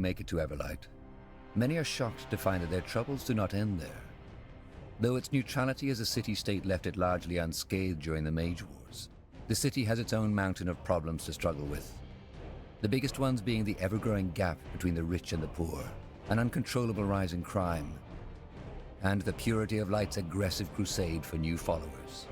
make it to Everlight. Many are shocked to find that their troubles do not end there. Though its neutrality as a city-state left it largely unscathed during the Mage Wars, the city has its own mountain of problems to struggle with. The biggest ones being the ever-growing gap between the rich and the poor, an uncontrollable rise in crime, and the Purity of Light's aggressive crusade for new followers.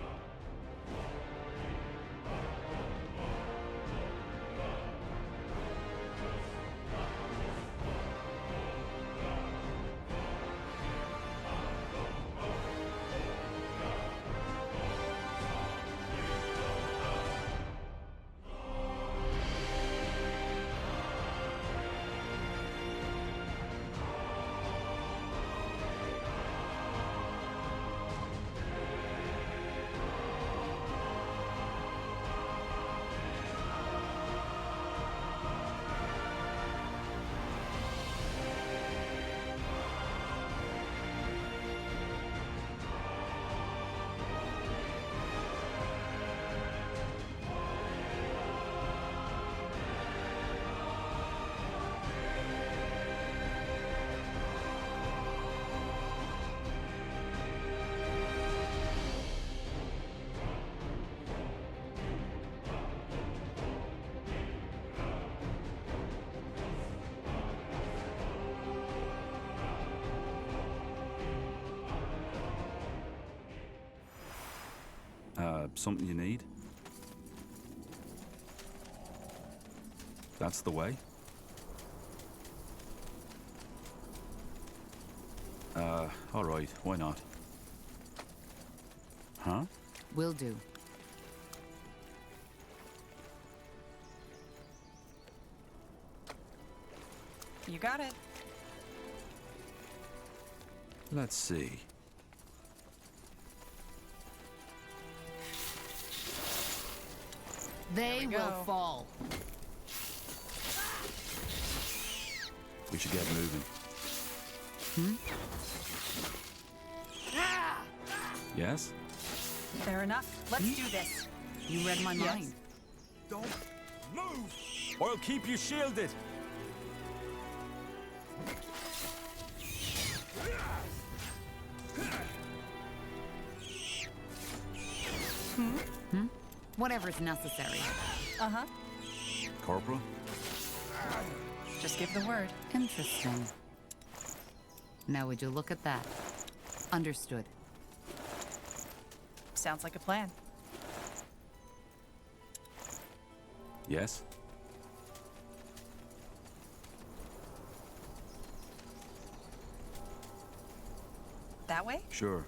Something you need? That's the way? All right, why not? Huh? Will do. You got it. Let's see. They will fall. We should get moving. Yes? Fair enough. Let's do this. You read my mind. Don't move, or I'll keep you shielded. Whatever's necessary. Uh-huh. Corporal? Just give the word. Interesting. Now would you look at that? Understood. Sounds like a plan. Yes? That way? Sure.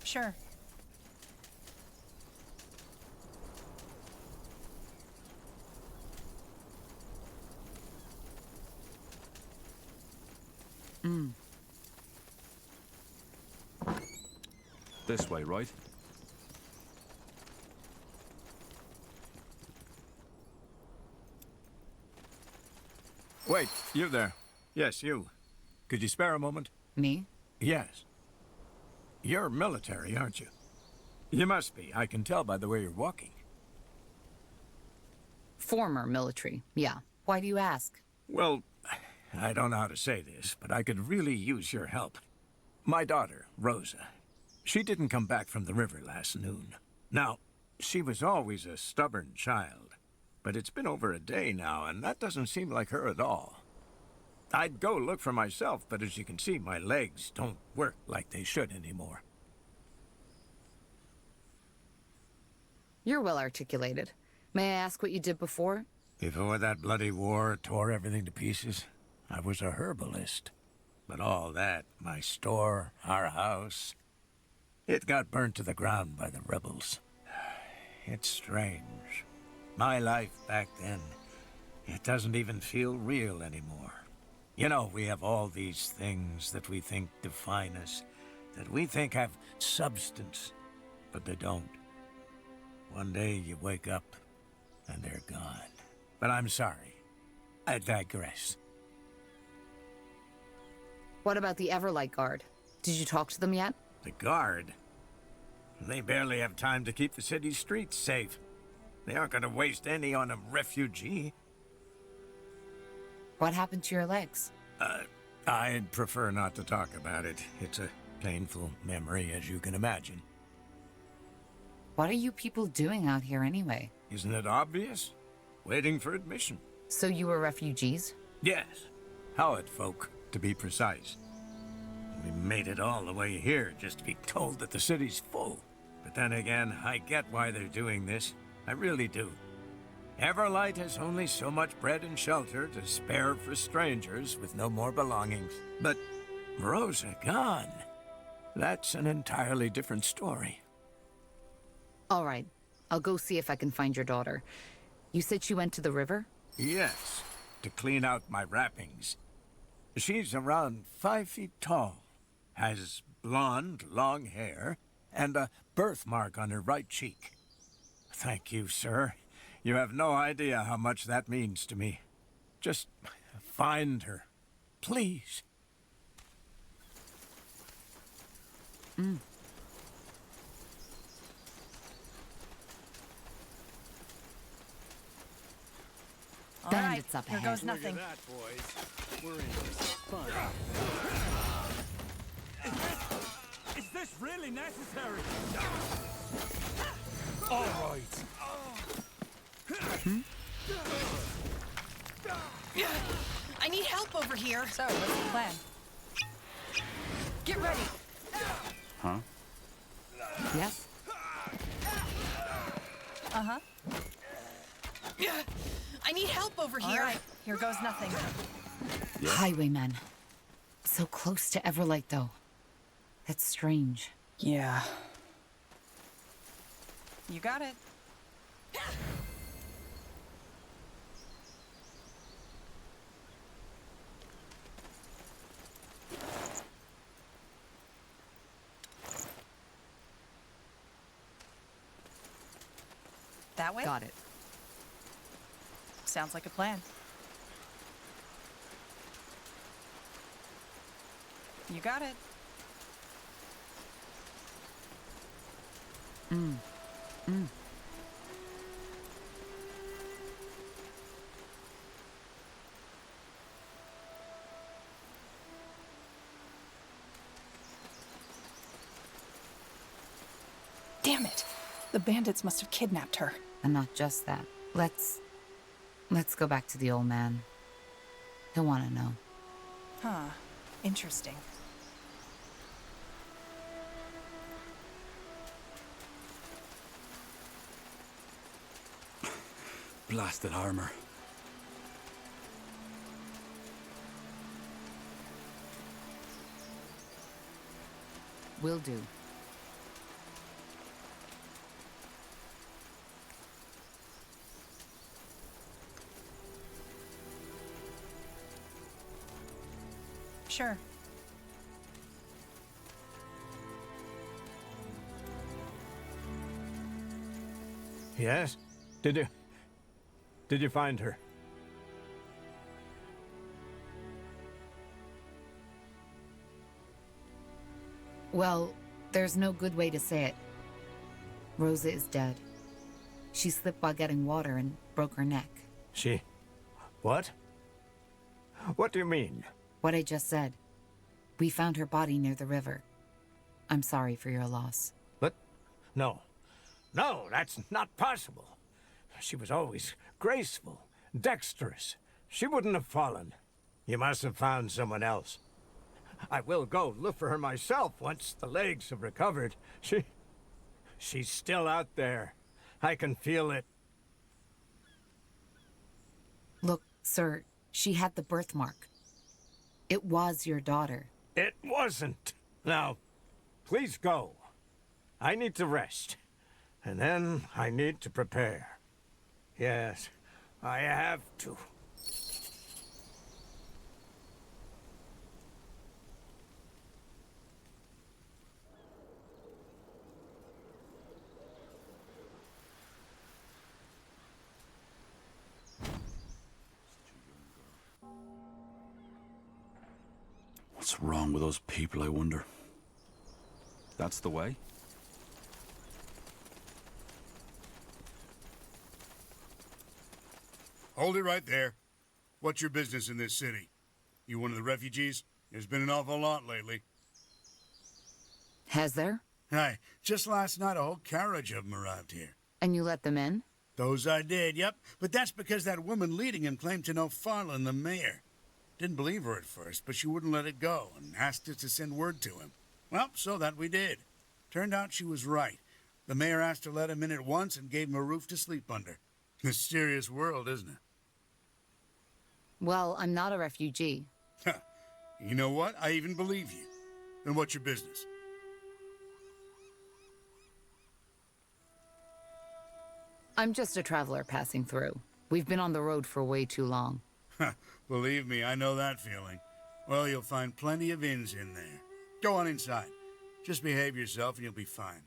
Sure. This way, right? Wait, you there. Yes, you. Could you spare a moment? Me? Yes. You're military, aren't you? You must be. I can tell by the way you're walking. Former military, yeah. Why do you ask? Well, I don't know how to say this, but I could really use your help. My daughter, Rosa, she didn't come back from the river last noon. Now, she was always a stubborn child, but it's been over a day now, and that doesn't seem like her at all. I'd go look for myself, but as you can see, my legs don't work like they should anymore. You're well articulated. May I ask what you did before? Before that bloody war tore everything to pieces, I was a herbalist. But all that, my store, our house, it got burnt to the ground by the rebels. It's strange. My life back then, it doesn't even feel real anymore. You know, we have all these things that we think define us, that we think have substance, but they don't. One day you wake up, and they're gone. But I'm sorry. I digress. What about the Everlight Guard? Did you talk to them yet? The guard? They barely have time to keep the city streets safe. They aren't going to waste any on a refugee. What happened to your legs? I'd prefer not to talk about it. It's a painful memory, as you can imagine. What are you people doing out here anyway? Isn't it obvious? Waiting for admission. So you were refugees? Yes. Howard folk, to be precise. We made it all the way here just to be told that the city's full. But then again, I get why they're doing this. I really do. Everlight has only so much bread and shelter to spare for strangers with no more belongings. But Rosa gone. That's an entirely different story. All right. I'll go see if I can find your daughter. You said she went to the river? Yes, to clean out my wrappings. She's around 5 feet tall, has blonde, long hair, and a birthmark on her right cheek. Thank you, sir. You have no idea how much that means to me. Just find her, please. All right, Bandits up here ahead. goes nothing. Is this really necessary? All right. I need help over here. So, what's the plan? Get ready. Huh? Yes? Uh-huh. I need help over here. All right, here goes nothing. Highwayman. So close to Everlight, though. That's strange. Yeah. You got it. That way? Got it. Sounds like a plan. You got it. Damn it. The bandits must have kidnapped her. And not just that. Let's go back to the old man. He'll want to know. Huh. Interesting. Blasted armor. Will do. Sure. Yes? Did you find her? Well, there's no good way to say it. Rosa is dead. She slipped while getting water and broke her neck. She... what? What do you mean? What I just said. We found her body near the river. I'm sorry for your loss. But... no. No, that's not possible. She was always graceful, dexterous. She wouldn't have fallen. You must have found someone else. I will go look for her myself once the legs have recovered. She's still out there. I can feel it. Look, sir, she had the birthmark. It was your daughter. It wasn't. Now, please go. I need to rest. And then I need to prepare. Yes, I have to. What's wrong with those people, I wonder? That's the way? Hold it right there. What's your business in this city? You one of the refugees? There's been an awful lot lately. Has there? Hi, just last night a whole carriage of them arrived here. And you let them in? Those I did, yep. But that's because that woman leading him claimed to know Farland, the mayor. Didn't believe her at first, but she wouldn't let it go and asked us to send word to him. Well, so that we did. Turned out she was right. The mayor asked to let him in at once and gave him a roof to sleep under. Mysterious world, isn't it? Well, I'm not a refugee. You know what? I even believe you. Then what's your business? I'm just a traveler passing through. We've been on the road for way too long. Believe me, I know that feeling. Well, you'll find plenty of inns in there. Go on inside. Just behave yourself and you'll be fine.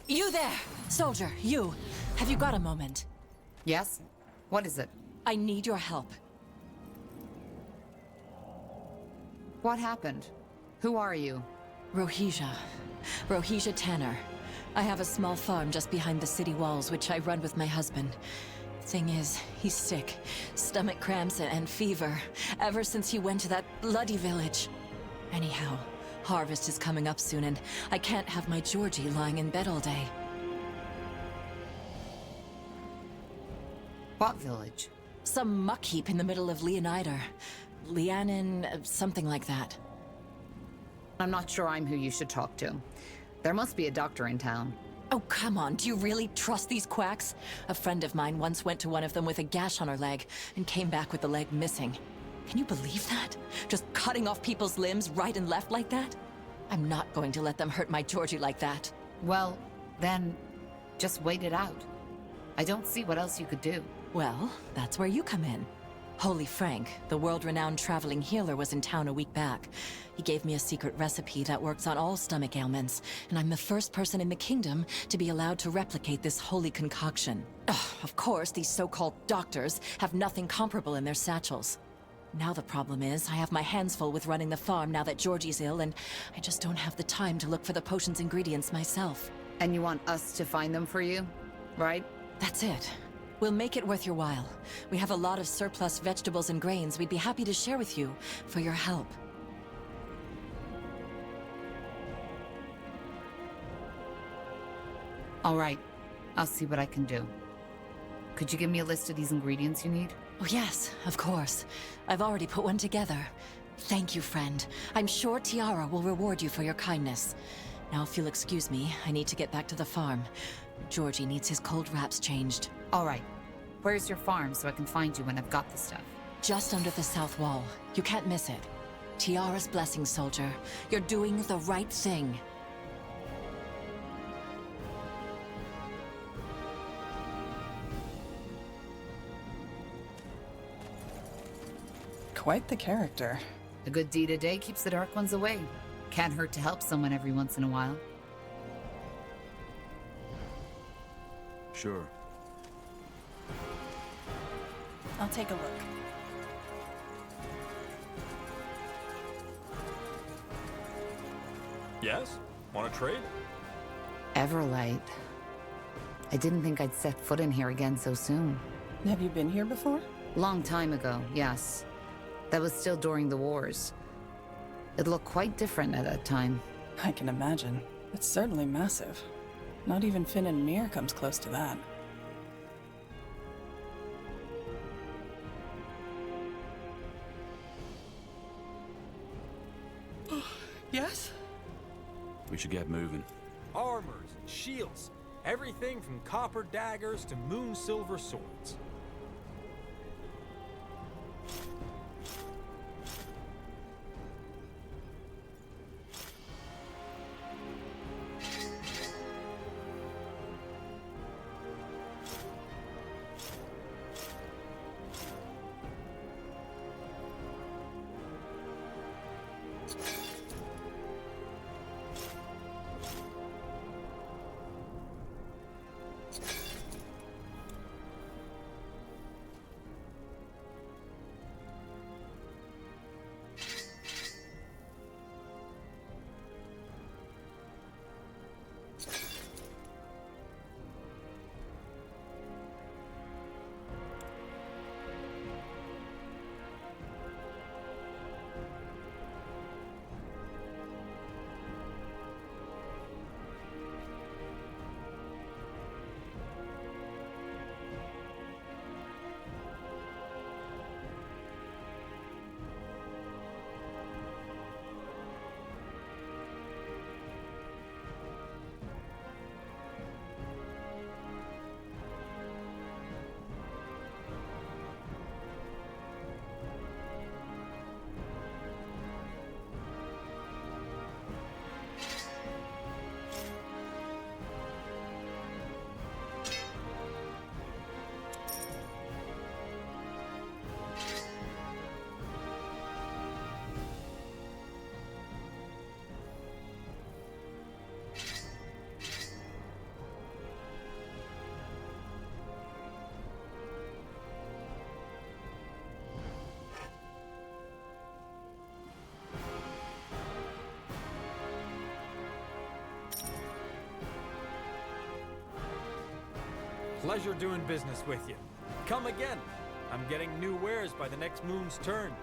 You there! Soldier, you. Have you got a moment? Yes? What is it? I need your help. What happened? Who are you? Rohija Tanner. I have a small farm just behind the city walls, which I run with my husband. Thing is, he's sick. Stomach cramps and fever, ever since he went to that bloody village. Anyhow, harvest is coming up soon, and I can't have my Georgie lying in bed all day. What village? Some muck heap in the middle of Leonider. Lianin, something like that. I'm not sure I'm who you should talk to. There must be a doctor in town. Oh, come on. Do you really trust these quacks? A friend of mine once went to one of them with a gash on her leg and came back with the leg missing. Can you believe that? Just cutting off people's limbs right and left like that? I'm not going to let them hurt my Georgie like that. Well, then, just wait it out. I don't see what else you could do. Well, that's where you come in. Holy Frank, the world-renowned traveling healer, was in town a week back. He gave me a secret recipe that works on all stomach ailments, and I'm the first person in the kingdom to be allowed to replicate this holy concoction. Ugh, of course, these so-called doctors have nothing comparable in their satchels. Now the problem is, I have my hands full with running the farm now that Georgie's ill, and I just don't have the time to look for the potion's ingredients myself. And you want us to find them for you, right? That's it. We'll make it worth your while. We have a lot of surplus vegetables and grains we'd be happy to share with you for your help. All right. I'll see what I can do. Could you give me a list of these ingredients you need? Oh yes, of course. I've already put one together. Thank you, friend. I'm sure Tiara will reward you for your kindness. Now, if you'll excuse me, I need to get back to the farm. Georgie needs his cold wraps changed. All right. Where's your farm so I can find you when I've got the stuff? Just under the south wall. You can't miss it. Tiara's blessing, soldier. You're doing the right thing. Quite the character. A good deed a day keeps the dark ones away. Can't hurt to help someone every once in a while. Sure. I'll take a look. Yes? Want to trade? Everlight. I didn't think I'd set foot in here again so soon. Have you been here before? Long time ago, yes. That was still during the wars. It looked quite different at that time. I can imagine. It's certainly massive. Not even Finn and Mir comes close to that. Yes? We should get moving. Armors and shields. Everything from copper daggers to moon silver swords. Pleasure doing business with you. Come again. I'm getting new wares by the next moon's turn.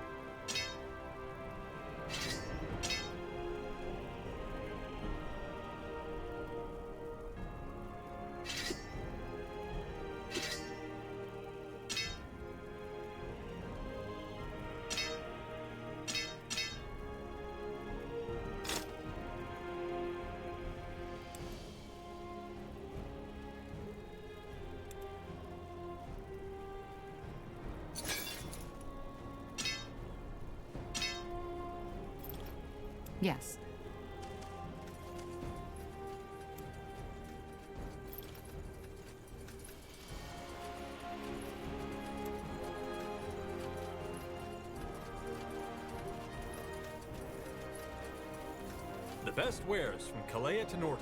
Yes. The best wares from Kalea to Northander.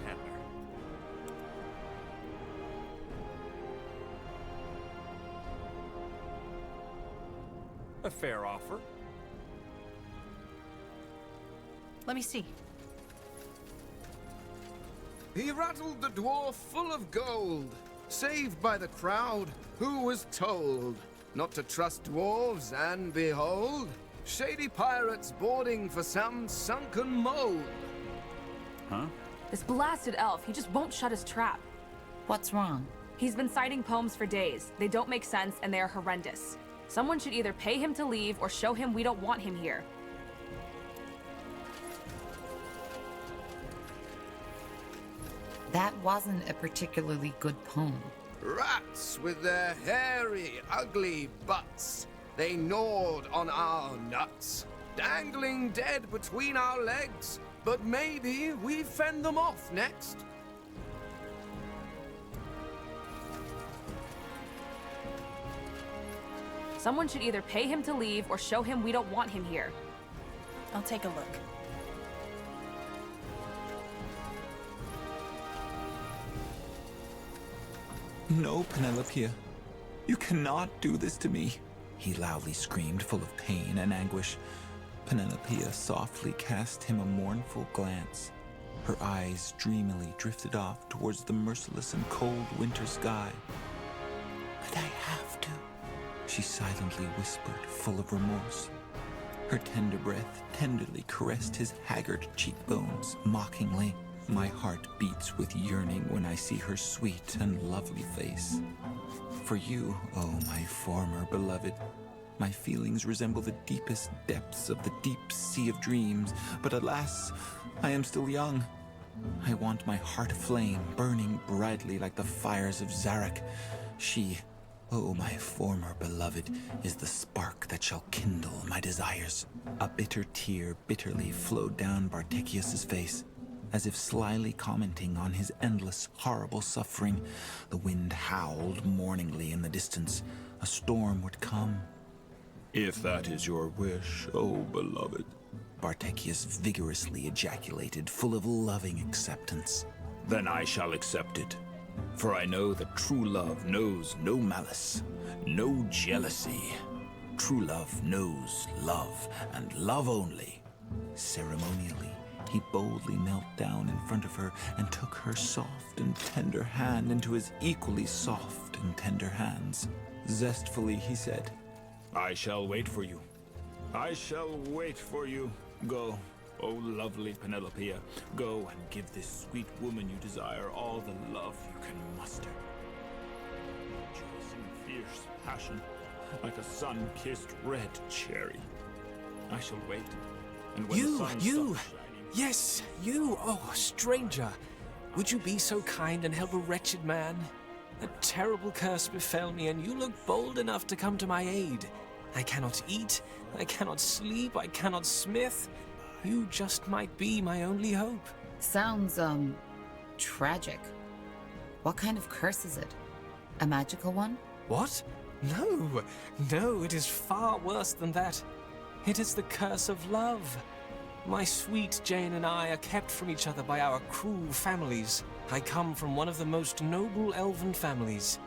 A fair offer. Let me see. He rattled the dwarf full of gold, saved by the crowd, who was told not to trust dwarves, and behold, shady pirates boarding for some sunken mold. Huh? This blasted elf, he just won't shut his trap. What's wrong? He's been citing poems for days. They don't make sense and they are horrendous. Someone should either pay him to leave or show him we don't want him here. That wasn't a particularly good poem. Rats with their hairy, ugly butts, they gnawed on our nuts, dangling dead between our legs, but maybe we fend them off next. Someone should either pay him to leave or show him we don't want him here. I'll take a look. No, Penelope. You cannot do this to me, he loudly screamed, full of pain and anguish. Penelope softly cast him a mournful glance. Her eyes dreamily drifted off towards the merciless and cold winter sky. But I have to, she silently whispered, full of remorse. Her tender breath tenderly caressed his haggard cheekbones, mockingly. My heart beats with yearning when I see her sweet and lovely face. For you, oh my former beloved, my feelings resemble the deepest depths of the deep sea of dreams, but alas, I am still young. I want my heart aflame, burning brightly like the fires of Zarak. She, oh my former beloved, is the spark that shall kindle my desires. A bitter tear bitterly flowed down Bartekius's face. As if slyly commenting on his endless, horrible suffering, the wind howled mourningly in the distance. A storm would come. If that is your wish, oh beloved. Bartekius vigorously ejaculated, full of loving acceptance. Then I shall accept it. For I know that true love knows no malice, no jealousy. True love knows love, and love only. Ceremonially, he boldly knelt down in front of her and took her soft and tender hand into his equally soft and tender hands. Zestfully, he said, I shall wait for you. I shall wait for you. Go, O lovely Penelope, go and give this sweet woman you desire all the love you can muster. Rejoice in fierce passion, like a sun-kissed red cherry. I shall wait, and when the sun stops shining... Yes, you! Oh, stranger! Would you be so kind and help a wretched man? A terrible curse befell me, and you look bold enough to come to my aid. I cannot eat, I cannot sleep, I cannot smith. You just might be my only hope. Sounds, tragic. What kind of curse is it? A magical one? What? No, it is far worse than that. It is the curse of love. My sweet Jane and I are kept from each other by our cruel families. I come from one of the most noble elven families.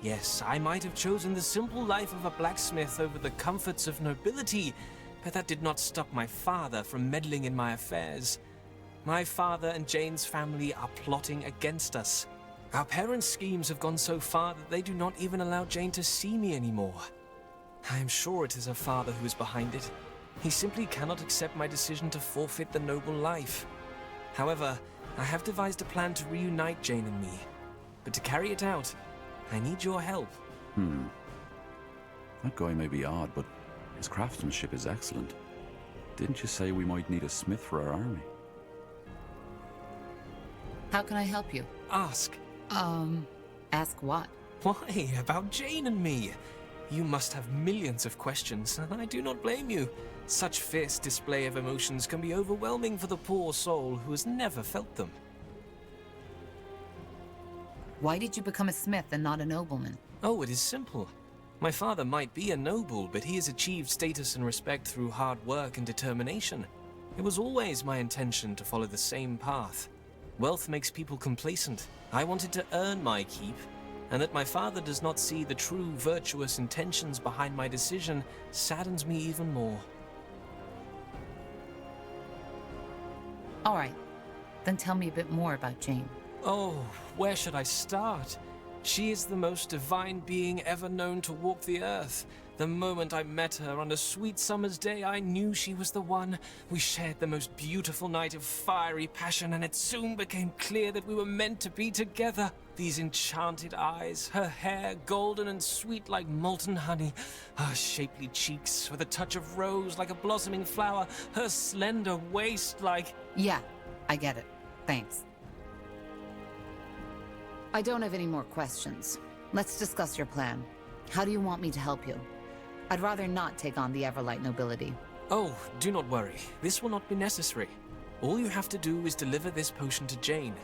Yes, I might have chosen the simple life of a blacksmith over the comforts of nobility, but that did not stop my father from meddling in my affairs. My father and Jane's family are plotting against us. Our parents' schemes have gone so far that they do not even allow Jane to see me anymore. I am sure it is her father who is behind it. He simply cannot accept my decision to forfeit the noble life. However, I have devised a plan to reunite Jane and me. But to carry it out, I need your help. That guy may be odd, but his craftsmanship is excellent. Didn't you say we might need a smith for our army? How can I help you? Ask. Ask what? Why, about Jane and me. You must have millions of questions, and I do not blame you. Such fierce display of emotions can be overwhelming for the poor soul who has never felt them. Why did you become a smith and not a nobleman? Oh, it is simple. My father might be a noble, but he has achieved status and respect through hard work and determination. It was always my intention to follow the same path. Wealth makes people complacent. I wanted to earn my keep, and that my father does not see the true virtuous intentions behind my decision saddens me even more. All right, then tell me a bit more about Jane. Oh, where should I start? She is the most divine being ever known to walk the earth. The moment I met her on a sweet summer's day, I knew she was the one. We shared the most beautiful night of fiery passion, and it soon became clear that we were meant to be together. These enchanted eyes, her hair golden and sweet like molten honey, her shapely cheeks with a touch of rose like a blossoming flower, her slender waist like... Yeah, I get it. Thanks. I don't have any more questions. Let's discuss your plan. How do you want me to help you? I'd rather not take on the Everlight nobility. Oh, do not worry. This will not be necessary. All you have to do is deliver this potion to Jane.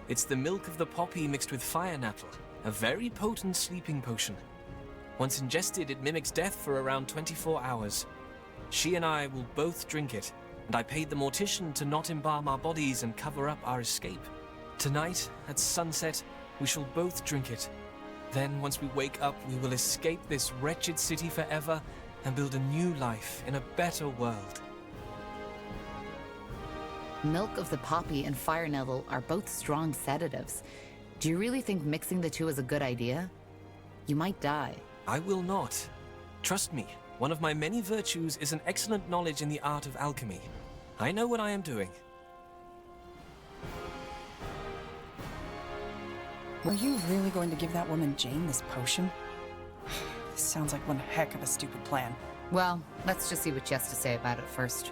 It's the milk of the poppy mixed with fire nettle, a very potent sleeping potion. Once ingested, it mimics death for around 24 hours. She and I will both drink it, and I paid the mortician to not embalm our bodies and cover up our escape. Tonight, at sunset, we shall both drink it. Then, once we wake up, we will escape this wretched city forever and build a new life in a better world. Milk of the poppy and fire nettle are both strong sedatives. Do you really think mixing the two is a good idea? You might die. I will not. Trust me, one of my many virtues is an excellent knowledge in the art of alchemy. I know what I am doing. Were you really going to give that woman Jane this potion? This sounds like one heck of a stupid plan. Well, let's just see what she has to say about it first.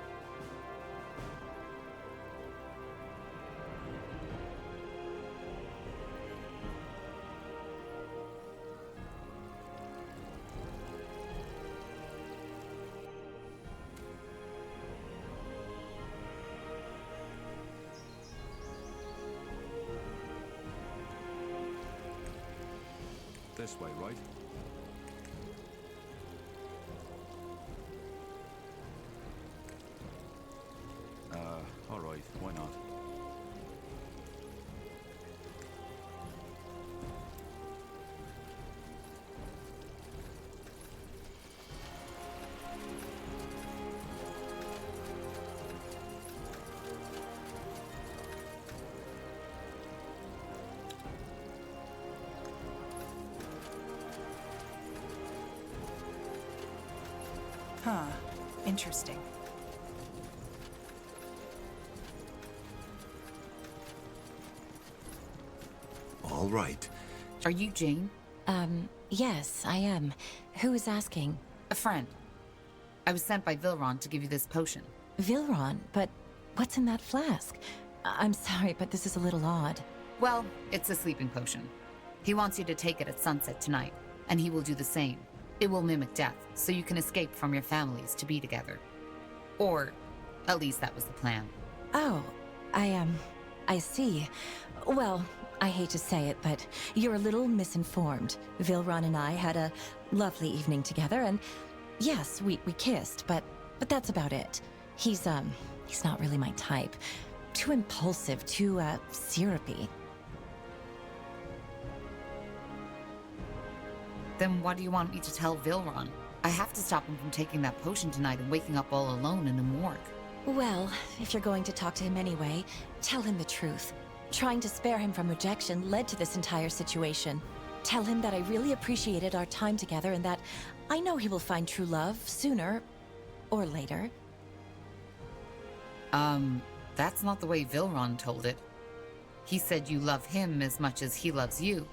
This way, right? All right, why not? Huh. Interesting. All right. Are you Jane? Yes, I am. Who is asking? A friend. I was sent by Vilron to give you this potion. Vilron? But what's in that flask? I'm sorry, but this is a little odd. Well, it's a sleeping potion. He wants you to take it at sunset tonight, and he will do the same. It will mimic death, so you can escape from your families to be together. Or, at least that was the plan. Oh, I see. Well, I hate to say it, but you're a little misinformed. Vilron and I had a lovely evening together, and yes, we kissed, but that's about it. He's not really my type. Too impulsive, too, syrupy. Then what do you want me to tell Vilron? I have to stop him from taking that potion tonight and waking up all alone in a morgue. Well, if you're going to talk to him anyway, tell him the truth. Trying to spare him from rejection led to this entire situation. Tell him that I really appreciated our time together and that I know he will find true love sooner or later. That's not the way Vilron told it. He said you love him as much as he loves you,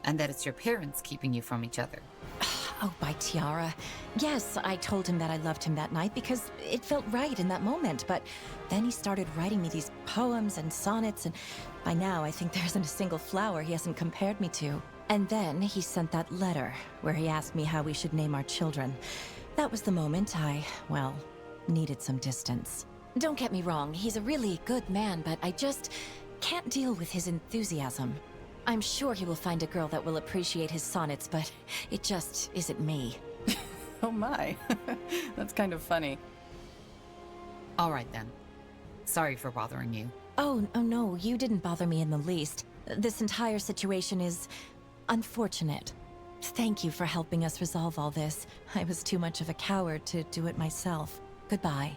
and that it's your parents keeping you from each other. Oh, by Tiara. Yes, I told him that I loved him that night because it felt right in that moment, but then he started writing me these poems and sonnets, and by now I think there isn't a single flower he hasn't compared me to. And then he sent that letter where he asked me how we should name our children. That was the moment I, well, needed some distance. Don't get me wrong, he's a really good man, but I just can't deal with his enthusiasm. I'm sure he will find a girl that will appreciate his sonnets, but it just isn't me. Oh my, that's kind of funny. All right then. Sorry for bothering you. Oh no, you didn't bother me in the least. This entire situation is unfortunate. Thank you for helping us resolve all this. I was too much of a coward to do it myself. Goodbye.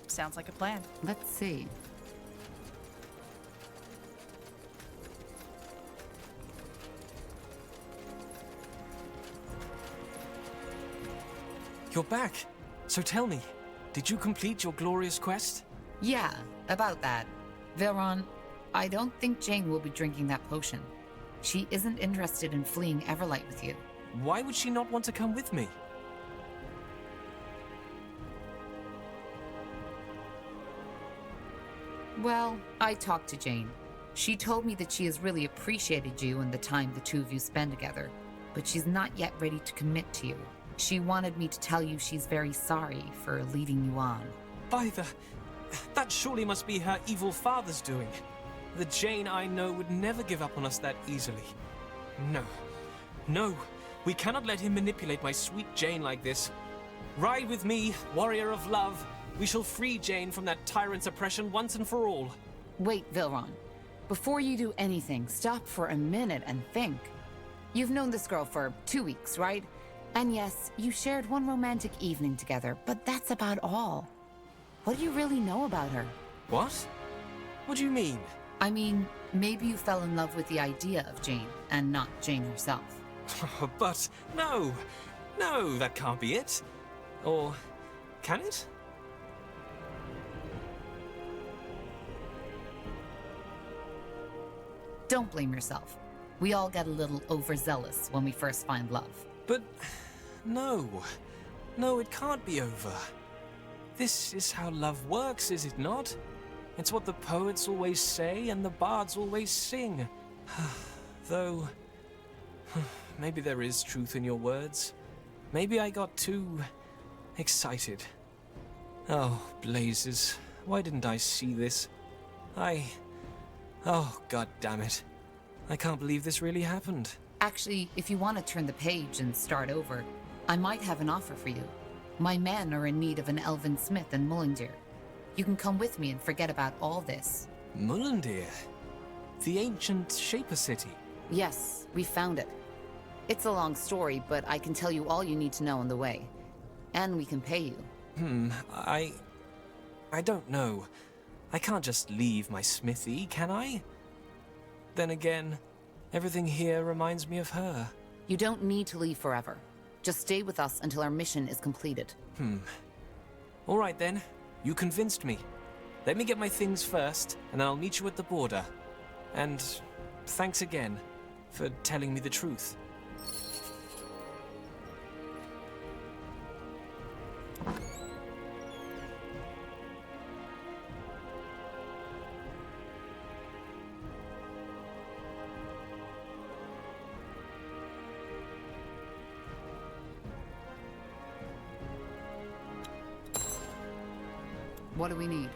Sounds like a plan. Let's see. You're back. So tell me, did you complete your glorious quest? Yeah, about that. Vilron, I don't think Jane will be drinking that potion. She isn't interested in fleeing Everlight with you. Why would she not want to come with me? Well, I talked to Jane. She told me that she has really appreciated you and the time the two of you spend together, but she's not yet ready to commit to you. She wanted me to tell you she's very sorry for leading you on. By the... That surely must be her evil father's doing. The Jane I know would never give up on us that easily. No. No. We cannot let him manipulate my sweet Jane like this. Ride with me, warrior of love. We shall free Jane from that tyrant's oppression once and for all. Wait, Vilron. Before you do anything, stop for a minute and think. You've known this girl for 2 weeks, right? And yes, you shared one romantic evening together, but that's about all. What do you really know about her? What? What do you mean? I mean, maybe you fell in love with the idea of Jane, and not Jane herself. But no. No, that can't be it. Or can it? Don't blame yourself. We all get a little overzealous when we first find love. But no. No, it can't be over. This is how love works, is it not? It's what the poets always say and the bards always sing. Though, maybe there is truth in your words. Maybe I got too excited. Oh, blazes. Why didn't I see this? Oh, god damn it. I can't believe this really happened. Actually, if you want to turn the page and start over, I might have an offer for you. My men are in need of an elven smith in Mullindir. You can come with me and forget about all this. Mullindir? The ancient Shaper city? Yes, we found it. It's a long story, but I can tell you all you need to know on the way. And we can pay you. I don't know. I can't just leave my smithy, can I? Then again, everything here reminds me of her. You don't need to leave forever. Just stay with us until our mission is completed. All right then. You convinced me. Let me get my things first, and I'll meet you at the border. And thanks again for telling me the truth. What do we need?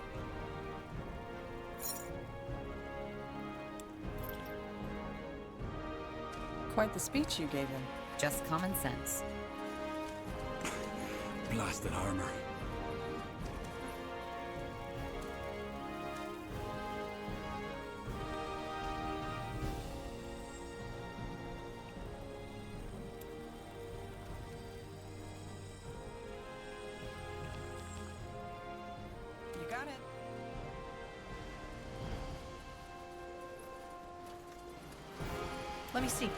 Quite the speech you gave him. Just common sense. Blasted armor. You got it. Let me see.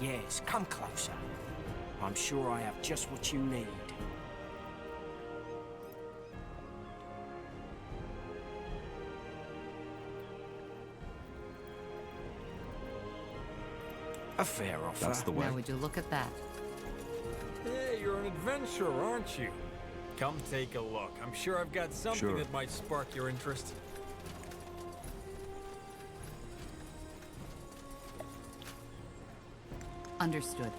Yes, come closer. I'm sure I have just what you need. A fair offer. That's the way. Now would you look at that? Hey, you're an adventurer, aren't you? Come take a look. I'm sure I've got something that might spark your interest. Understood.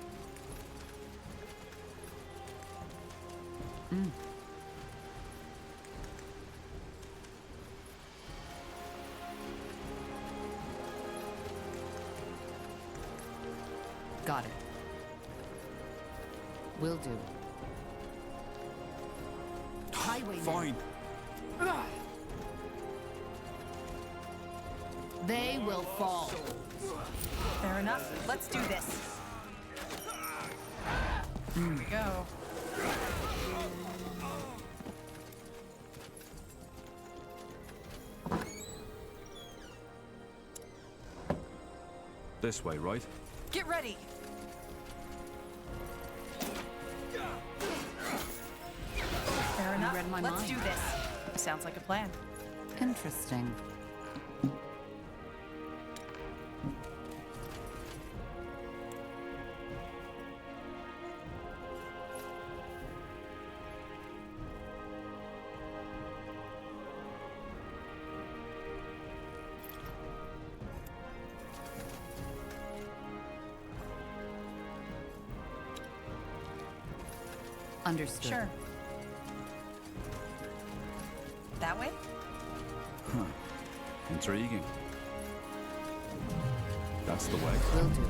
Got it. Will do. Highway. Fine. They will fall. Fair enough. Let's do this. Here we go. This way, right? Get ready. Fair enough. read my Let's mind. do this. Sounds like a plan. Interesting. Understood. Sure. That way? Huh. Intriguing. That's the way. Will do.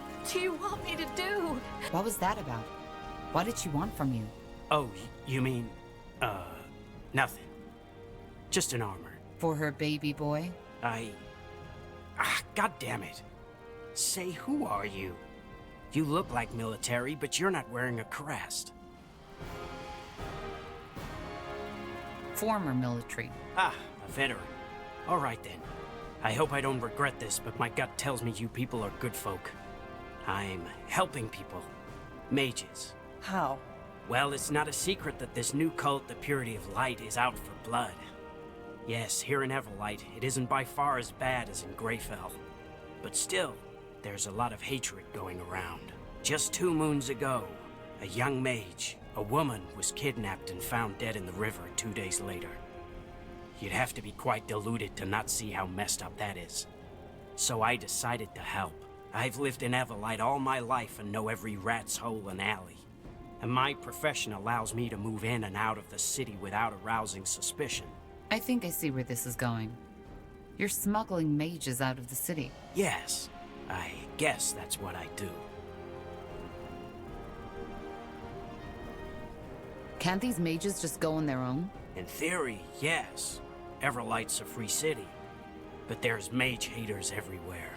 What do you want me to do? What was that about? What did she want from you? Oh, you mean, nothing. Just an armor. For her baby boy? God damn it. Say, who are you? You look like military, but you're not wearing a crest. Former military. Ah, a veteran. All right then. I hope I don't regret this, but my gut tells me you people are good folk. I'm helping people. Mages. How? Well, it's not a secret that this new cult, the Purity of Light, is out for blood. Yes, here in Everlight, it isn't by far as bad as in Greyfell. But still, there's a lot of hatred going around. Just 2 moons ago, a young mage, a woman, was kidnapped and found dead in the river 2 days later. You'd have to be quite deluded to not see how messed up that is. So I decided to help. I've lived in Everlight all my life and know every rat's hole and alley. And my profession allows me to move in and out of the city without arousing suspicion. I think I see where this is going. You're smuggling mages out of the city. Yes, I guess that's what I do. Can't these mages just go on their own? In theory, yes. Everlight's a free city. But there's mage haters everywhere.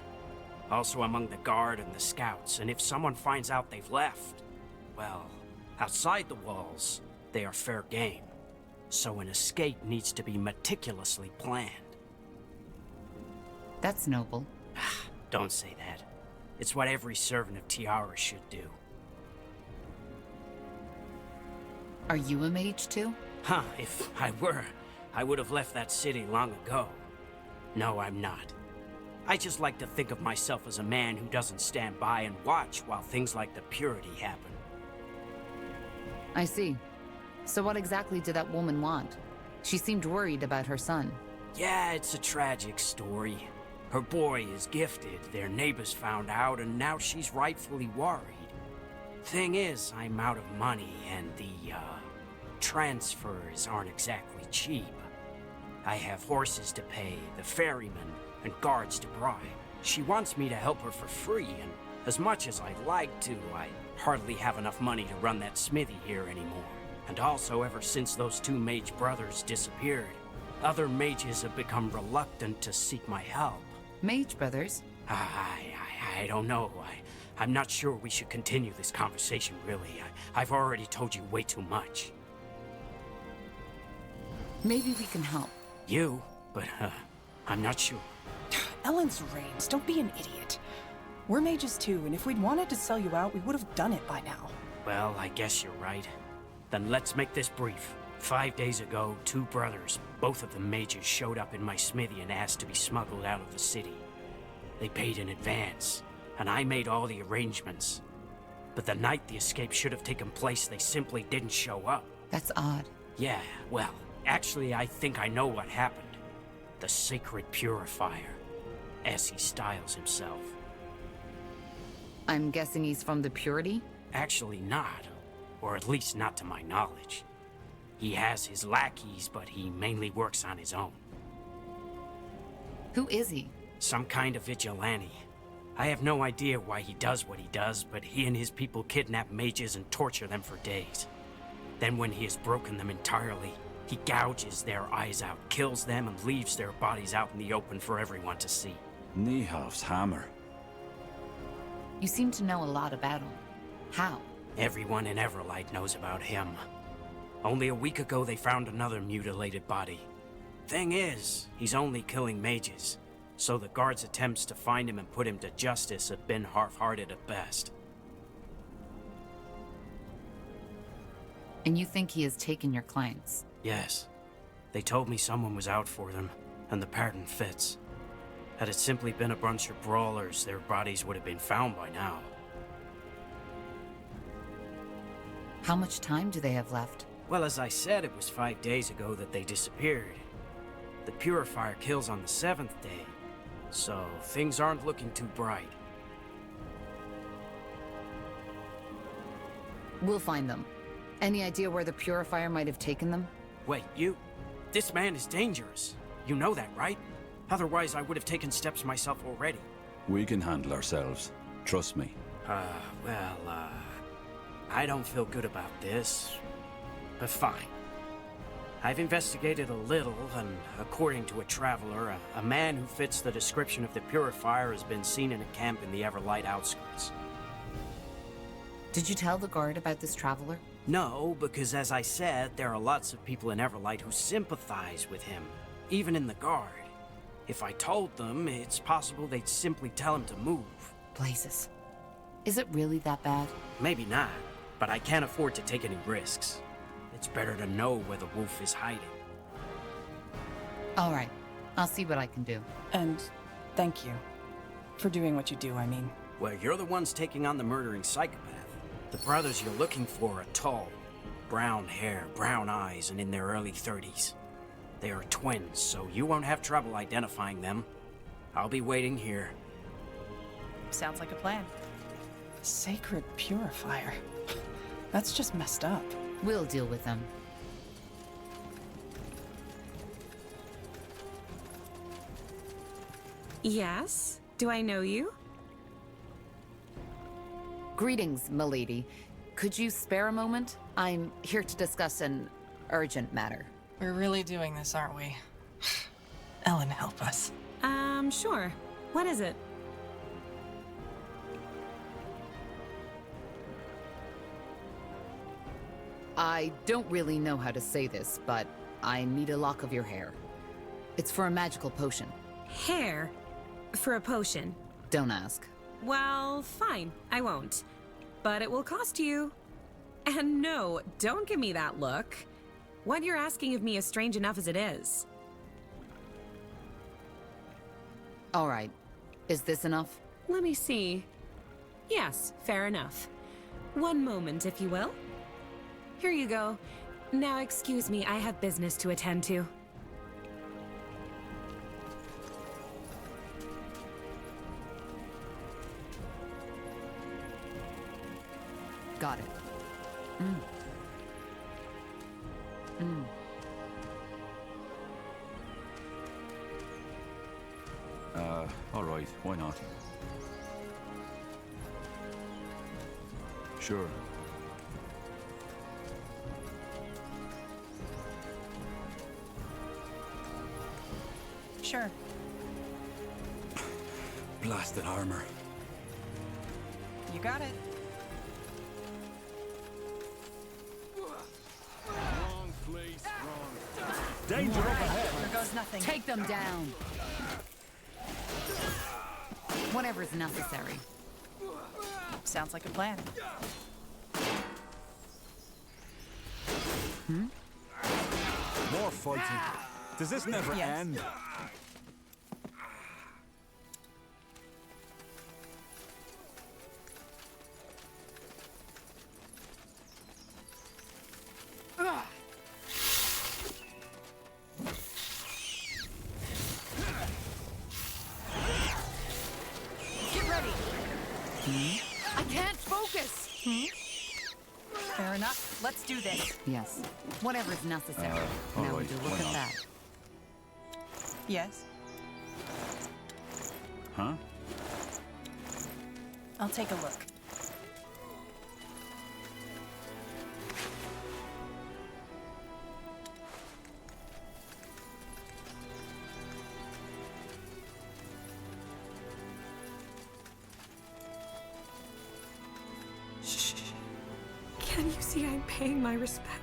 Also among the guard and the scouts, and if someone finds out they've left, well, outside the walls, they are fair game. So an escape needs to be meticulously planned. That's noble. Don't say that. It's what every servant of Tiara should do. Are you a mage too? Huh, if I were, I would have left that city long ago. No, I'm not. I just like to think of myself as a man who doesn't stand by and watch while things like the Purity happen. I see. So what exactly did that woman want? She seemed worried about her son. Yeah, it's a tragic story. Her boy is gifted, their neighbors found out, and now she's rightfully worried. Thing is, I'm out of money, and the, transfers aren't exactly cheap. I have horses to pay, the ferryman, and guards to bribe. She wants me to help her for free, and as much as I'd like to, I hardly have enough money to run that smithy here anymore. And also, ever since those two mage brothers disappeared, other mages have become reluctant to seek my help. Mage brothers? I don't know. I'm not sure we should continue this conversation, really. I've already told you way too much. Maybe we can help. You? But, I'm not sure. Ellen's reigns, don't be an idiot. We're mages too, and if we'd wanted to sell you out, we would have done it by now. Well, I guess you're right. Then let's make this brief. 5 days ago, two brothers, both of them mages, showed up in my smithy and asked to be smuggled out of the city. They paid in advance, and I made all the arrangements. But the night the escape should have taken place, they simply didn't show up. That's odd. Yeah, well, actually, I think I know what happened. The Sacred Purifier, as he styles himself. I'm guessing he's from the Purity? Actually not, or at least not to my knowledge. He has his lackeys, but he mainly works on his own. Who is he? Some kind of vigilante. I have no idea why he does what he does, but he and his people kidnap mages and torture them for days. Then when he has broken them entirely, he gouges their eyes out, kills them, and leaves their bodies out in the open for everyone to see. Niehoff's hammer. You seem to know a lot about him. How? Everyone in Everlight knows about him. Only a week ago they found another mutilated body. Thing is, he's only killing mages, so the guards' attempts to find him and put him to justice have been half-hearted at best. And you think he has taken your clients? Yes. They told me someone was out for them, and the pattern fits. Had it simply been a bunch of brawlers, their bodies would have been found by now. How much time do they have left? Well, as I said, it was 5 days ago that they disappeared. The Purifier kills on the 7th day, so things aren't looking too bright. We'll find them. Any idea where the Purifier might have taken them? Wait, you? This man is dangerous. You know that, right? Otherwise, I would have taken steps myself already. We can handle ourselves. Trust me. I don't feel good about this, but fine. I've investigated a little, and according to a traveler, a man who fits the description of the Purifier has been seen in a camp in the Everlight outskirts. Did you tell the guard about this traveler? No, because as I said, there are lots of people in Everlight who sympathize with him, even in the guard. If I told them, it's possible they'd simply tell him to move. Blazes. Is it really that bad? Maybe not, but I can't afford to take any risks. It's better to know where the wolf is hiding. All right. I'll see what I can do. And thank you. For doing what you do, I mean. Well, you're the ones taking on the murdering psychopath. The brothers you're looking for are tall, brown hair, brown eyes, and in their early 30s. They are twins, so you won't have trouble identifying them. I'll be waiting here. Sounds like a plan. Sacred Purifier. That's just messed up. We'll deal with them. Yes? Do I know you? Greetings, milady. Could you spare a moment? I'm here to discuss an urgent matter. We're really doing this, aren't we? Ellen, help us. Sure. What is it? I don't really know how to say this, but I need a lock of your hair. It's for a magical potion. Hair? For a potion? Don't ask. Well, fine. I won't. But it will cost you. And no, don't give me that look. What you're asking of me is strange enough as it is. All right. Is this enough? Let me see. Yes, fair enough. One moment, if you will. Here you go. Now excuse me, I have business to attend to. Got it. All right, why not? Sure. Sure. Blasted armor. You got it. Wrong place, wrong time. Danger up ahead. There goes nothing. Take them down. Whatever's necessary. Sounds like a plan. More fighting. Does this never Yes. end? Get ready. I can't focus. Fair enough. Let's do this. Yes. Whatever's necessary. all Now right, do why look at not? that. Yes. Huh? I'll take a look. Shh. Can you see I'm paying my respect?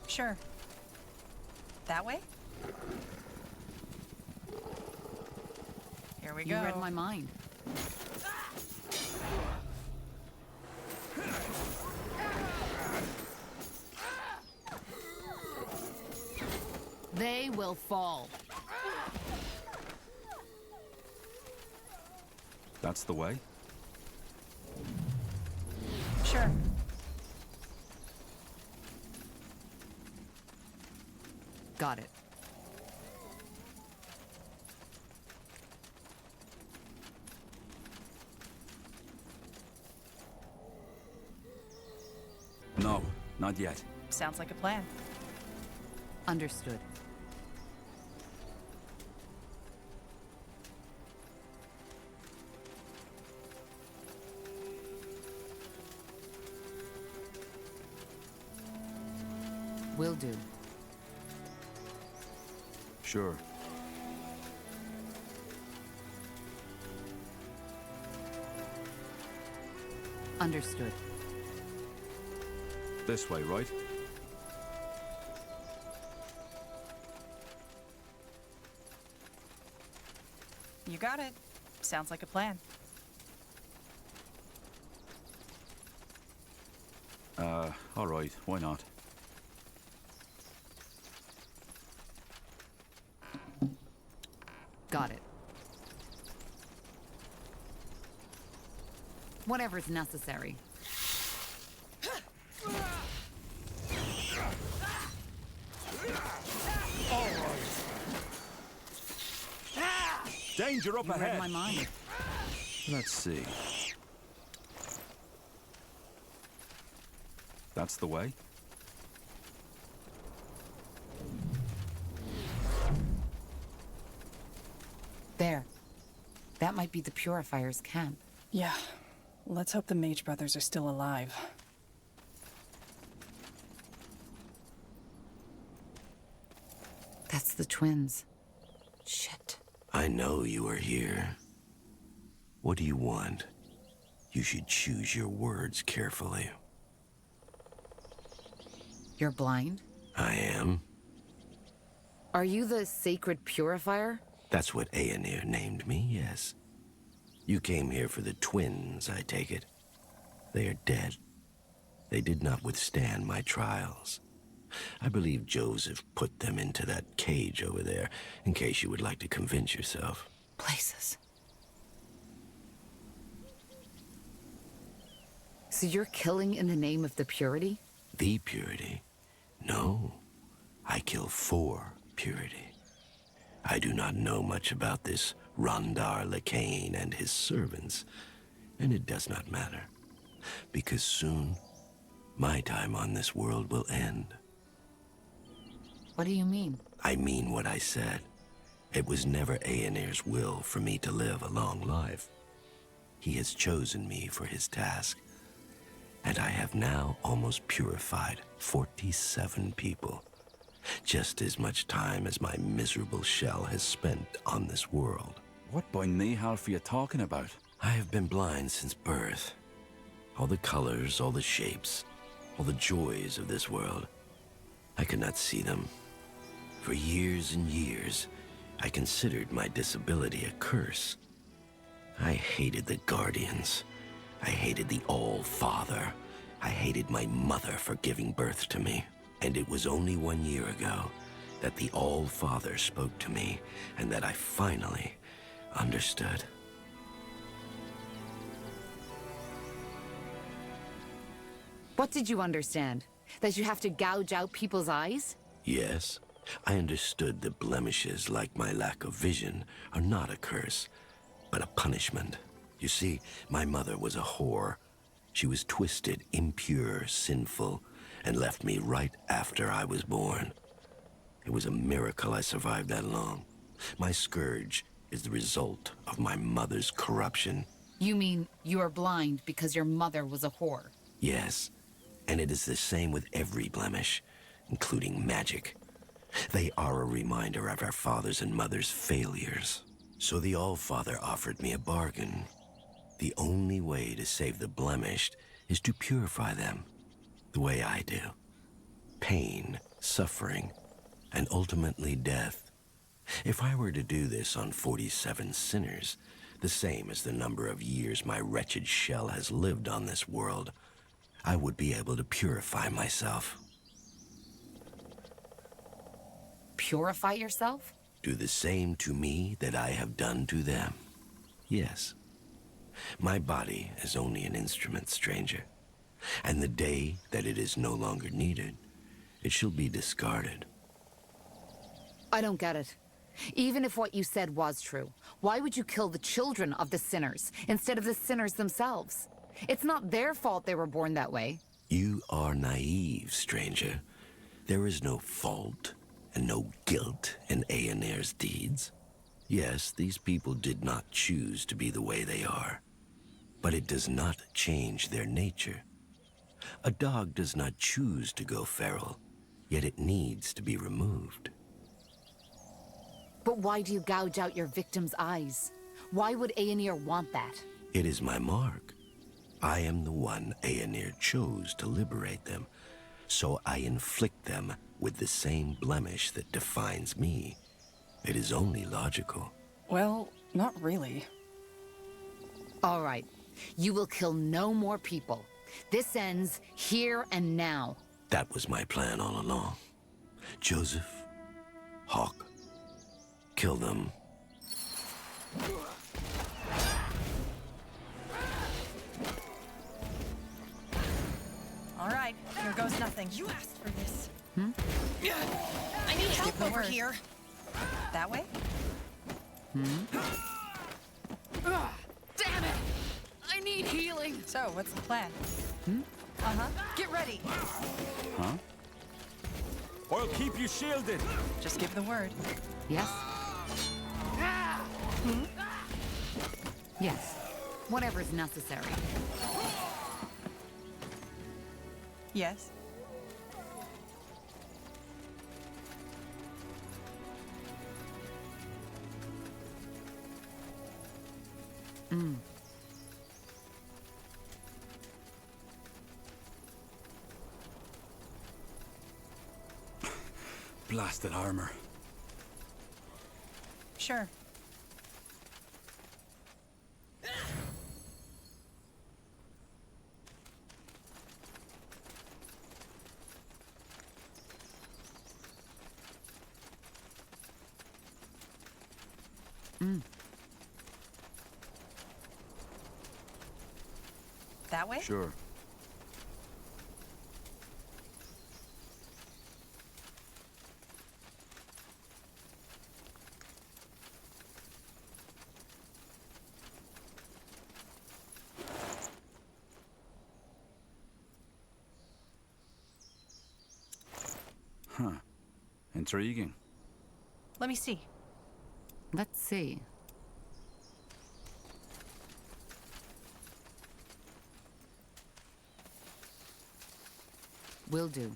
Sure. That way? Here we You go. read my mind. They will fall. That's the way? Sure. Got it. No, not yet. Sounds like a plan. Understood. Will do. Sure. Understood. This way, right? You got it. Sounds like a plan. All right, why not? Got it. Whatever's necessary. Danger up You read ahead. my mind. Let's see. That's the way? There. That might be the Purifier's camp. Yeah. Let's hope the Mage Brothers are still alive. That's the twins. Shit. I know you are here. What do you want? You should choose your words carefully. You're blind? I am. Are you the Sacred Purifier? That's what Aenir named me, yes. You came here for the twins, I take it. They are dead. They did not withstand my trials. I believe Joseph put them into that cage over there, in case you would like to convince yourself. Places. So you're killing in the name of the purity? The purity? No, I kill for purity. I do not know much about this Rondar Lacane and his servants, and it does not matter, because soon my time on this world will end. What do you mean? I mean what I said. It was never Aenir's will for me to live a long life. He has chosen me for his task, and I have now almost purified 47 people. Just as much time as my miserable shell has spent on this world. What by Nihalf are you talking about? I have been blind since birth. All the colors, all the shapes, all the joys of this world. I could not see them. For years and years, I considered my disability a curse. I hated the Guardians. I hated the All-Father. I hated my mother for giving birth to me. And it was only 1 year ago that the All-Father spoke to me and that I finally understood. What did you understand? That you have to gouge out people's eyes? Yes, I understood that blemishes like my lack of vision are not a curse, but a punishment. You see, my mother was a whore. She was twisted, impure, sinful, and left me right after I was born. It was a miracle I survived that long. My scourge is the result of my mother's corruption. You mean you are blind because your mother was a whore? Yes, and it is the same with every blemish, including magic. They are a reminder of our fathers and mothers' failures. So the All-Father offered me a bargain. The only way to save the blemished is to purify them, the way I do. Pain, suffering, and ultimately death. If I were to do this on 47 sinners, the same as the number of years my wretched shell has lived on this world, I would be able to purify myself. Purify yourself? Do the same to me that I have done to them. Yes. My body is only an instrument, stranger. And the day that it is no longer needed, it shall be discarded. I don't get it. Even if what you said was true, why would you kill the children of the sinners instead of the sinners themselves? It's not their fault they were born that way. You are naive, stranger. There is no fault and no guilt in Aenir's deeds. Yes, these people did not choose to be the way they are, but it does not change their nature. A dog does not choose to go feral, yet it needs to be removed. But why do you gouge out your victims' eyes? Why would Aenir want that? It is my mark. I am the one Aenir chose to liberate them, so I inflict them with the same blemish that defines me. It is only logical. Well, not really. All right. You will kill no more people. This ends here and now. That was my plan all along. Joseph, Hawk, kill them. All right, here goes nothing. You asked for this. I need help over here. That way? Damn it! I need healing. So, what's the plan? Get ready. Huh? I'll keep you shielded. Just give the word. Yes? Yes. Whatever's necessary. Yes. Blasted armor. Sure. That way? Sure. Intriguing. Let me see. Let's see. Will do.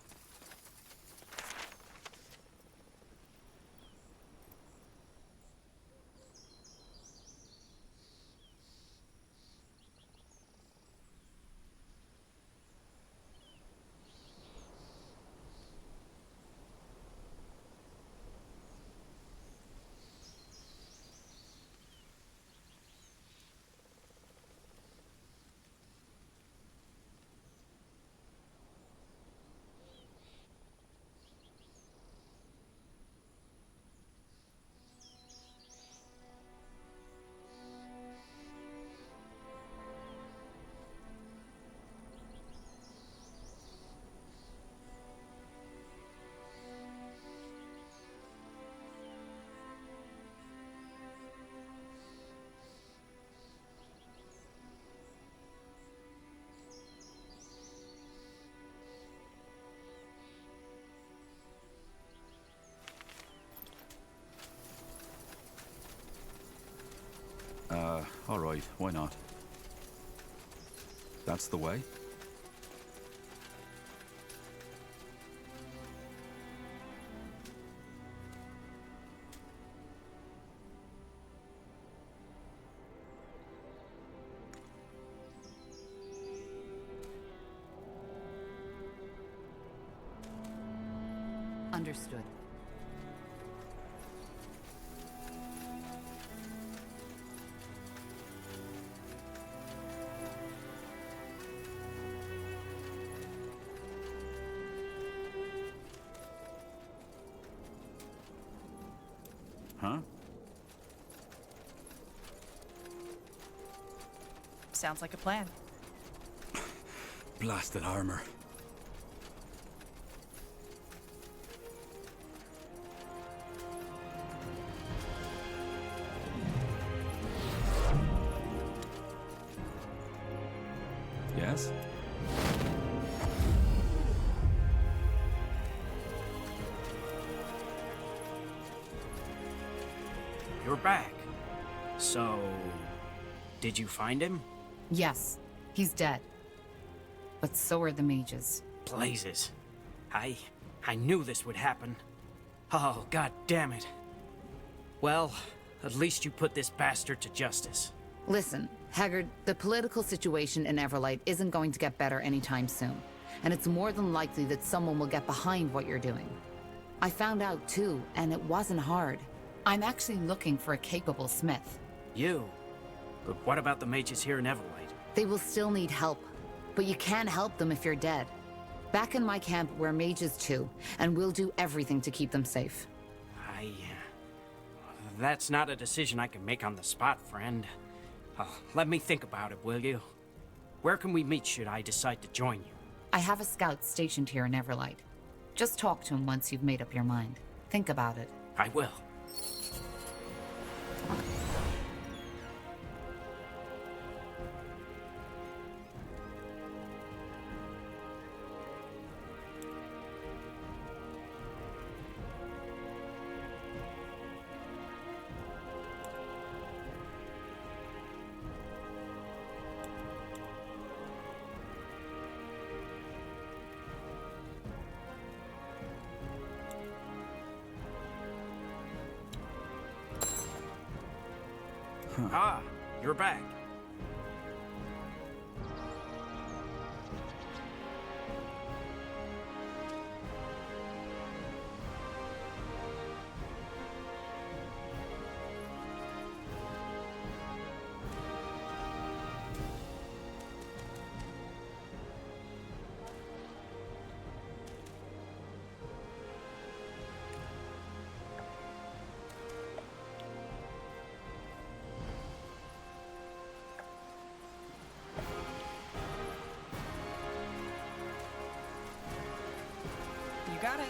All right, why not? That's the way? Understood. Huh? Sounds like a plan. Blasted armor. Yes? You're back. So, did you find him? Yes, he's dead. But so are the mages. Blazes. I knew this would happen. Oh, god damn it. Well, at least you put this bastard to justice. Listen, Haggard, the political situation in Everlight isn't going to get better anytime soon. And it's more than likely that someone will get behind what you're doing. I found out too, and it wasn't hard. I'm actually looking for a capable smith. You? But what about the mages here in Everlight? They will still need help, but you can't help them if you're dead. Back in my camp, we're mages too, and we'll do everything to keep them safe. That's not a decision I can make on the spot, friend. Let me think about it, will you? Where can we meet should I decide to join you? I have a scout stationed here in Everlight. Just talk to him once you've made up your mind. Think about it. I will. Ah, you're back. You got it.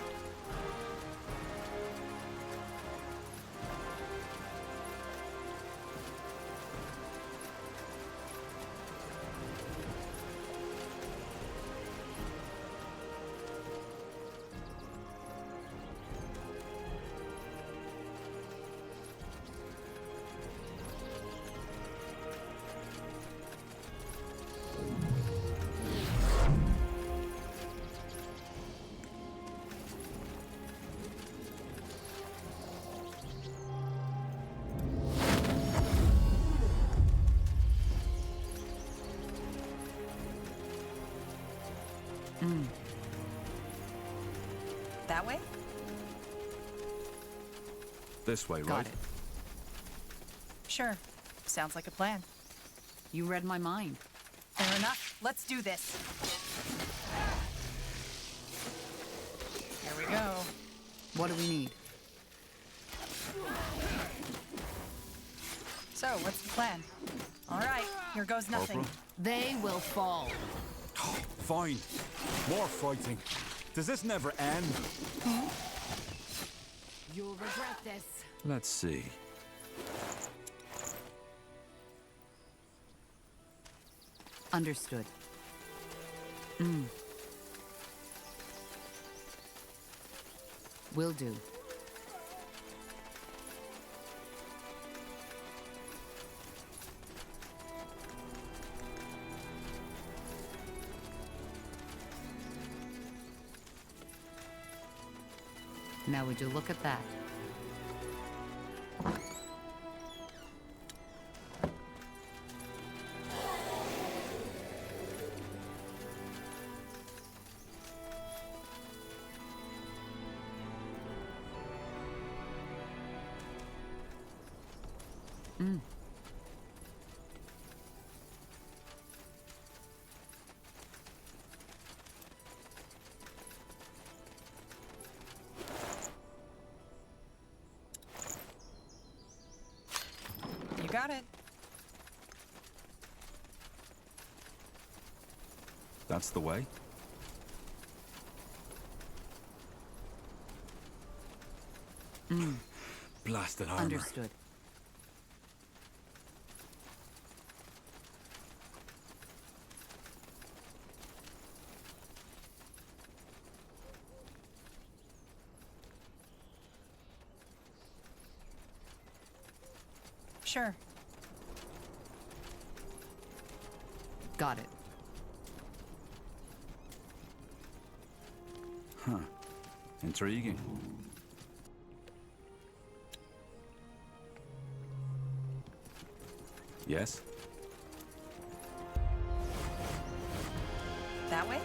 That way? This way, Got right? it. Sure. Sounds like a plan. You read my mind. Fair enough. Let's do this. Here we go. What do we need? So, what's the plan? All right, here goes nothing. They will fall. Fine. More fighting. Does this never end? You'll regret this. Let's see. Understood. Will do. Now would you look at that? You got it. That's the way? Blasted armor. Understood. Sure. Got it. Huh. Intriguing. Yes? That way?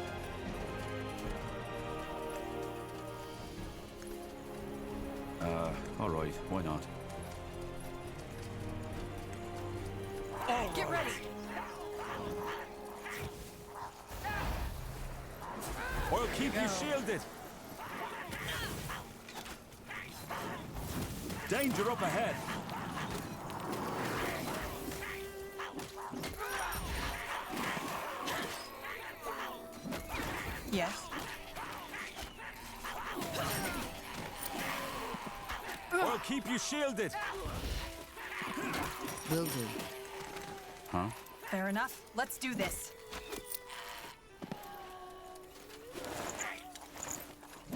All right. Why not? Get ready! I'll keep you shielded. Danger up ahead. Yes. I'll keep you shielded. Will do. Huh? Fair enough. Let's do this.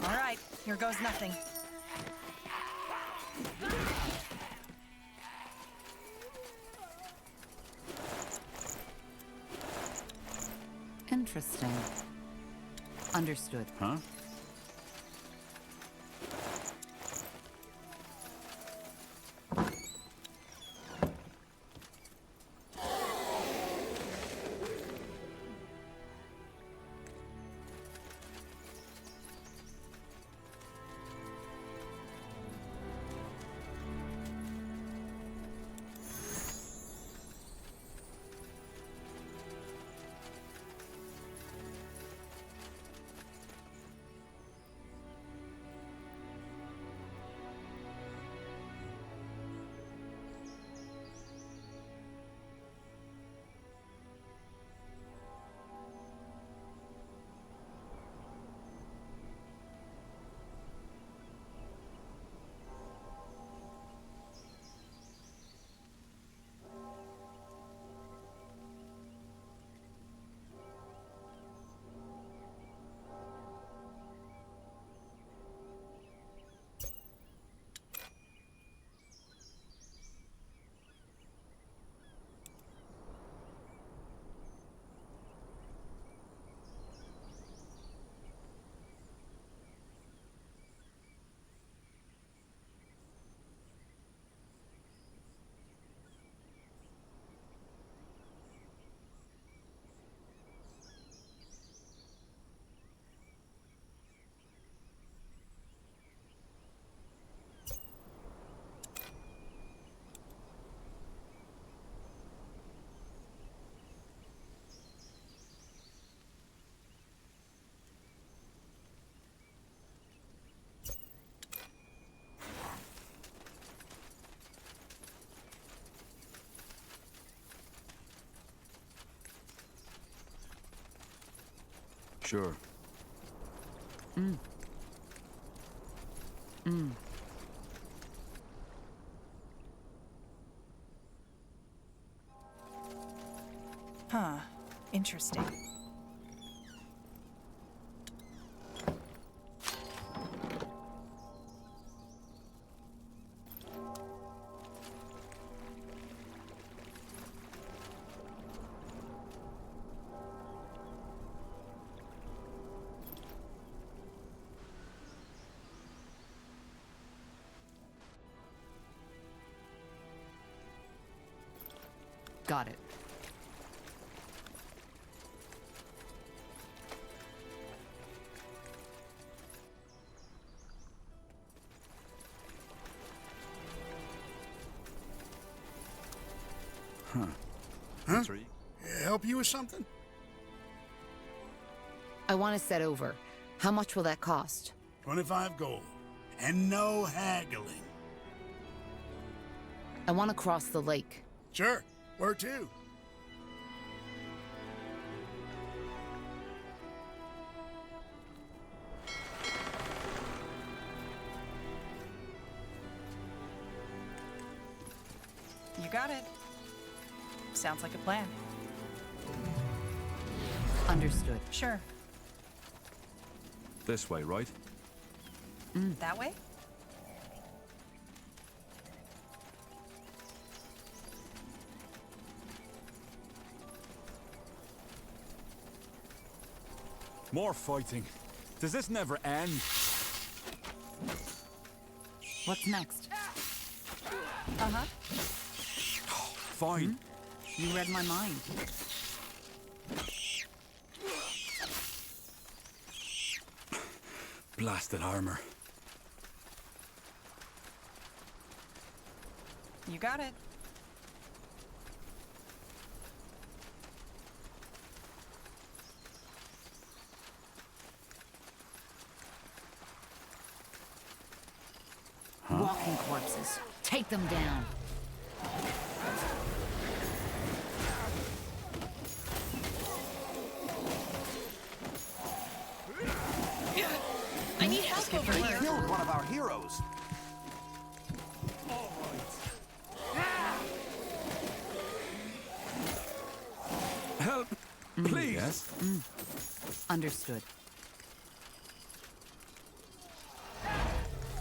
All right, here goes nothing. Interesting. Understood. Huh? Sure. Huh. Interesting. Got it. Huh? Help you with something? I want to set over. How much will that cost? 25 gold. And no haggling. I want to cross the lake. Sure. Where to? You got it. Sounds like a plan. Understood. Sure. This way, right? That way? More fighting. Does this never end? What's next? Uh-huh. Fine. You read my mind. Blasted armor. You got it. Walking corpses. Take them down. I need help over here. Killed one of our heroes. Help! Please! Yes? Understood.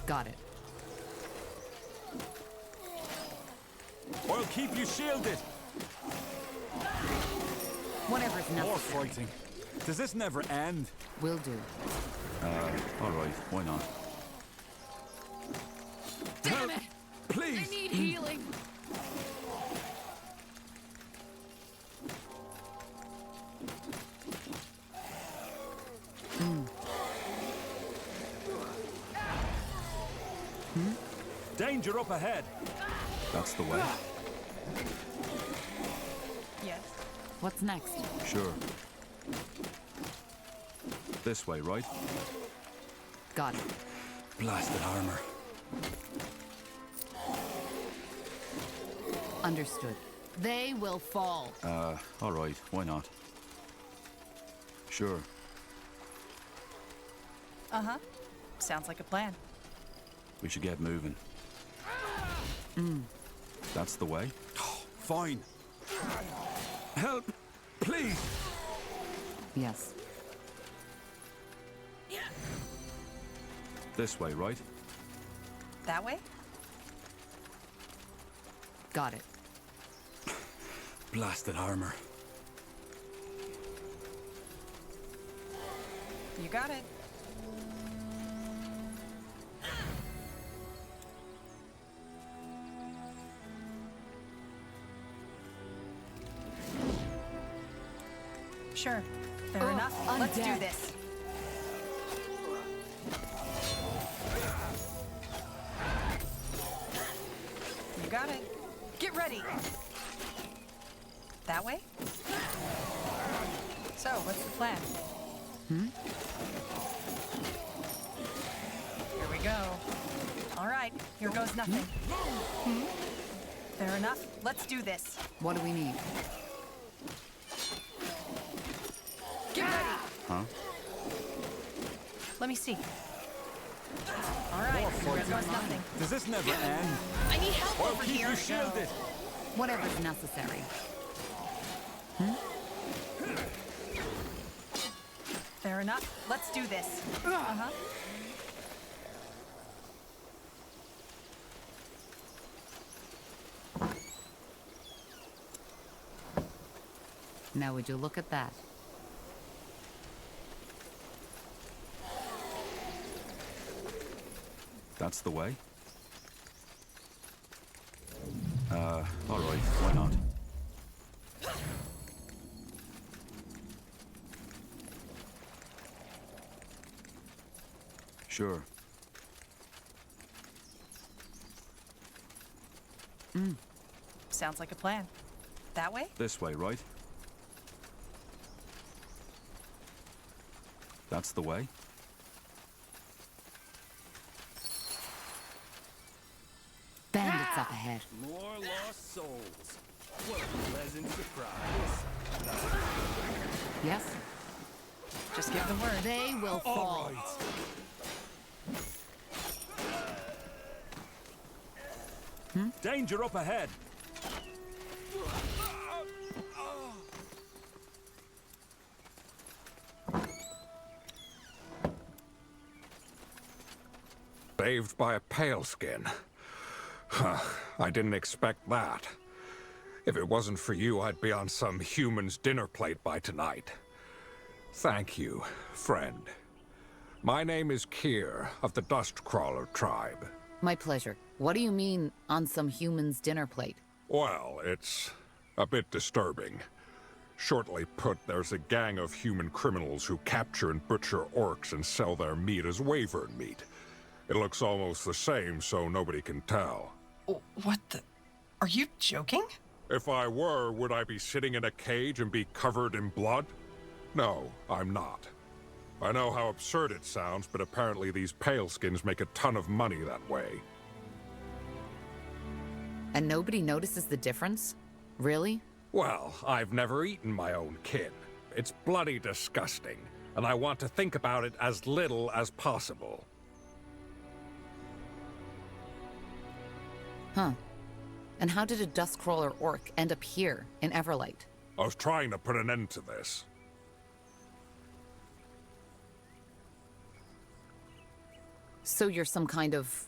Got it. I'll keep you shielded. Whatever's necessary. More fighting. Does this never end? Will do. All right, why not? Damn it! Please! I need healing. Danger up ahead. That's the way. Yes. What's next? Sure. This way, right? Got it. Blasted armor. Understood. They will fall. All right, why not? Sure. Uh-huh. Sounds like a plan. We should get moving. That's the way? Fine. Help! Please! Yes. This way, right? That way? Got it. Blasted armor. You got it. Sure. Fair enough. Let's do this. You got it. Get ready. That way? So, what's the plan? Here we go. All right, here goes nothing. Fair enough. Let's do this. What do we need? Get ready. Huh? Let me see. All right, there's nothing. Does this never end? I need help over keep here. you shielded. Whatever's necessary. Fair enough. Let's do this. Uh-huh. Now would you look at that? That's the way? All right, why not? Sure. Sounds like a plan. That way? This way, right? That's the way? Bandits up ahead. More lost souls. What a pleasant surprise. Yes? Just give the word. They will fall. Danger up ahead! Saved by a pale skin. Huh, I didn't expect that. If it wasn't for you, I'd be on some human's dinner plate by tonight. Thank you, friend. My name is Kier, of the Dustcrawler tribe. My pleasure. What do you mean, on some human's dinner plate? Well, it's a bit disturbing. Shortly put, there's a gang of human criminals who capture and butcher orcs and sell their meat as wyvern meat. It looks almost the same, so nobody can tell. What the... Are you joking? If I were, would I be sitting in a cage and be covered in blood? No, I'm not. I know how absurd it sounds, but apparently these paleskins make a ton of money that way. And nobody notices the difference? Really? Well, I've never eaten my own kin. It's bloody disgusting, and I want to think about it as little as possible. Huh. And how did a Dustcrawler orc end up here, in Everlight? I was trying to put an end to this. So you're some kind of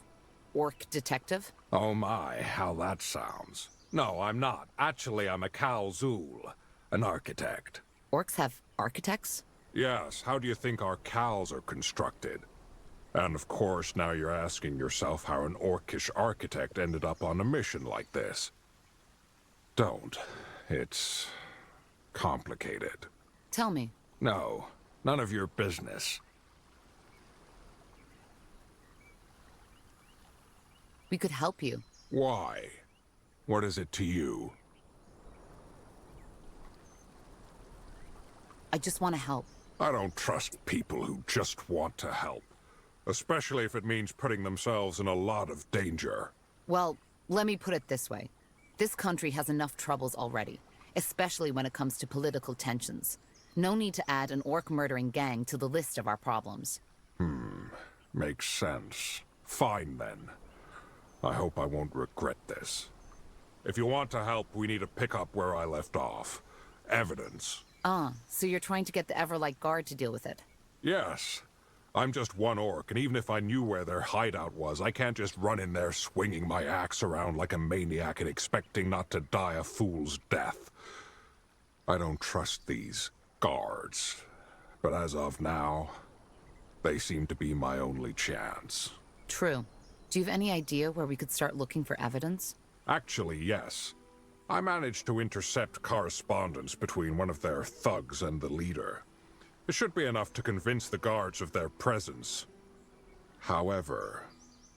orc detective? Oh my, how that sounds. No, I'm not. Actually, I'm a Kalzul, an architect. Orcs have architects? Yes, how do you think our cows are constructed? And of course, now you're asking yourself how an orcish architect ended up on a mission like this. Don't. It's complicated. Tell me. No, none of your business. We could help you. Why? What is it to you? I just want to help. I don't trust people who just want to help. Especially if it means putting themselves in a lot of danger. Well, let me put it this way. This country has enough troubles already, especially when it comes to political tensions. No need to add an orc-murdering gang to the list of our problems. Makes sense. Fine then. I hope I won't regret this. If you want to help, we need to pick up where I left off. Evidence. So you're trying to get the Everlight Guard to deal with it? Yes. I'm just one orc, and even if I knew where their hideout was, I can't just run in there swinging my axe around like a maniac and expecting not to die a fool's death. I don't trust these guards. But as of now, they seem to be my only chance. True. Do you have any idea where we could start looking for evidence? Actually, yes. I managed to intercept correspondence between one of their thugs and the leader. It should be enough to convince the guards of their presence. However,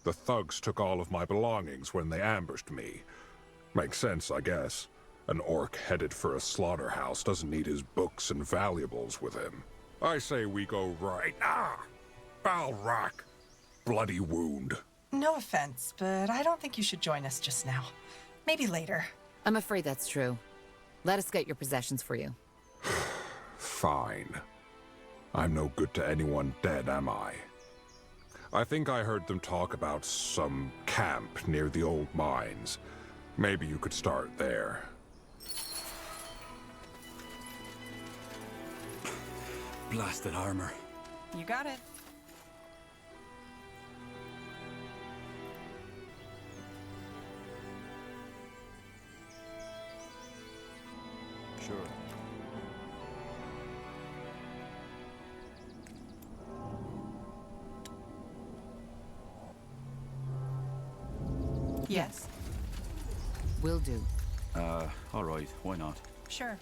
the thugs took all of my belongings when they ambushed me. Makes sense, I guess. An orc headed for a slaughterhouse doesn't need his books and valuables with him. I say we go right... Foul rack! Bloody wound. No offense, but I don't think you should join us just now. Maybe later. I'm afraid that's true. Let us get your possessions for you. Fine. I'm no good to anyone dead, am I? I think I heard them talk about some camp near the old mines. Maybe you could start there. Blasted armor. You got it. Sure. Yes. Will do. All right. Why not? Sure.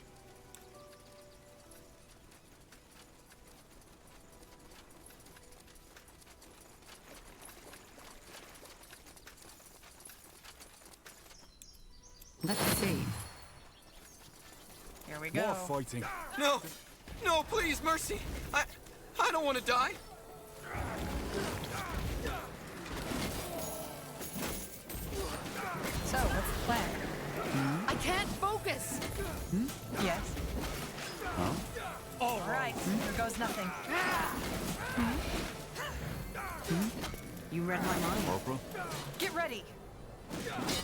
Let's see. Here we go. More fighting. No! No, please, mercy! I don't want to die! So, what's the plan? I can't focus! Yes. Huh? All right. Here goes nothing. You read my mind. Corporal? Get ready.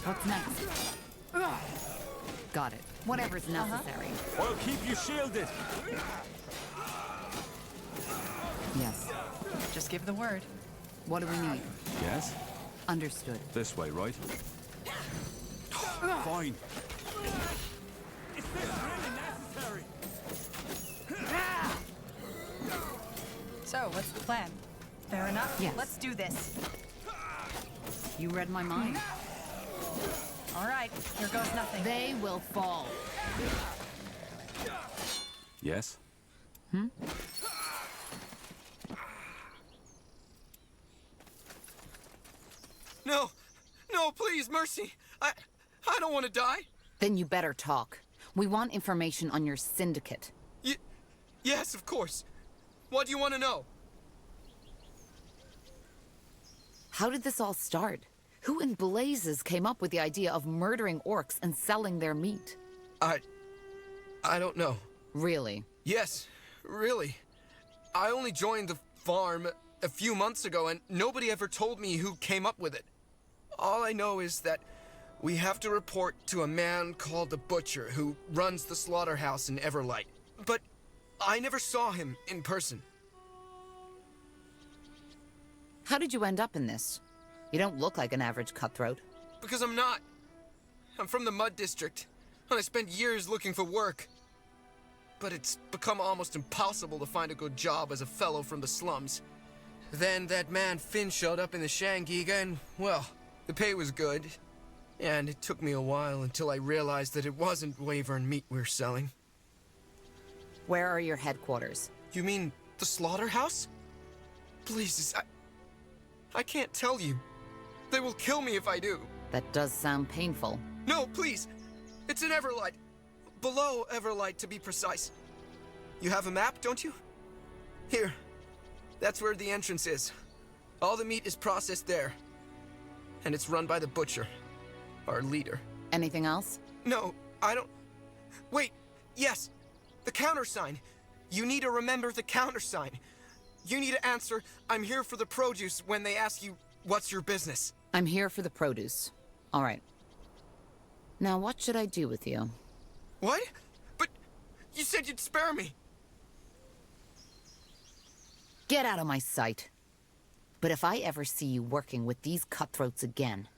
What's next? Got it. Whatever's necessary. I'll keep you shielded. Yes. Just give the word. What do we need? Yes? Understood. This way, right? Fine. Is this really necessary? So, what's the plan? Fair enough? Yes. Let's do this. You read my mind. All right. Here goes nothing. They will fall. Yes? No! No, please, mercy! I don't want to die! Then you better talk. We want information on your syndicate. Yes, of course. What do you want to know? How did this all start? Who in blazes came up with the idea of murdering orcs and selling their meat? I don't know. Really? Yes, really. I only joined the farm a few months ago, and nobody ever told me who came up with it. All I know is that we have to report to a man called the Butcher who runs the slaughterhouse in Everlight. But I never saw him in person. How did you end up in this? You don't look like an average cutthroat. Because I'm not. I'm from the Mud District, and I spent years looking for work. But it's become almost impossible to find a good job as a fellow from the slums. Then that man Finn showed up in the Shangiga, and, well, the pay was good. And it took me a while until I realized that it wasn't Wyvern meat we were selling. Where are your headquarters? You mean the slaughterhouse? Please, I can't tell you. They will kill me if I do. That does sound painful. No, please! It's in Everlight. Below Everlight, to be precise. You have a map, don't you? Here. That's where the entrance is. All the meat is processed there. And it's run by the Butcher, our leader. Anything else? No, I don't... Wait, yes! The countersign! You need to remember the countersign. You need to answer, "I'm here for the produce," when they ask you, "What's your business?" I'm here for the produce. All right. Now, what should I do with you? What? But you said you'd spare me. Get out of my sight. But if I ever see you working with these cutthroats again,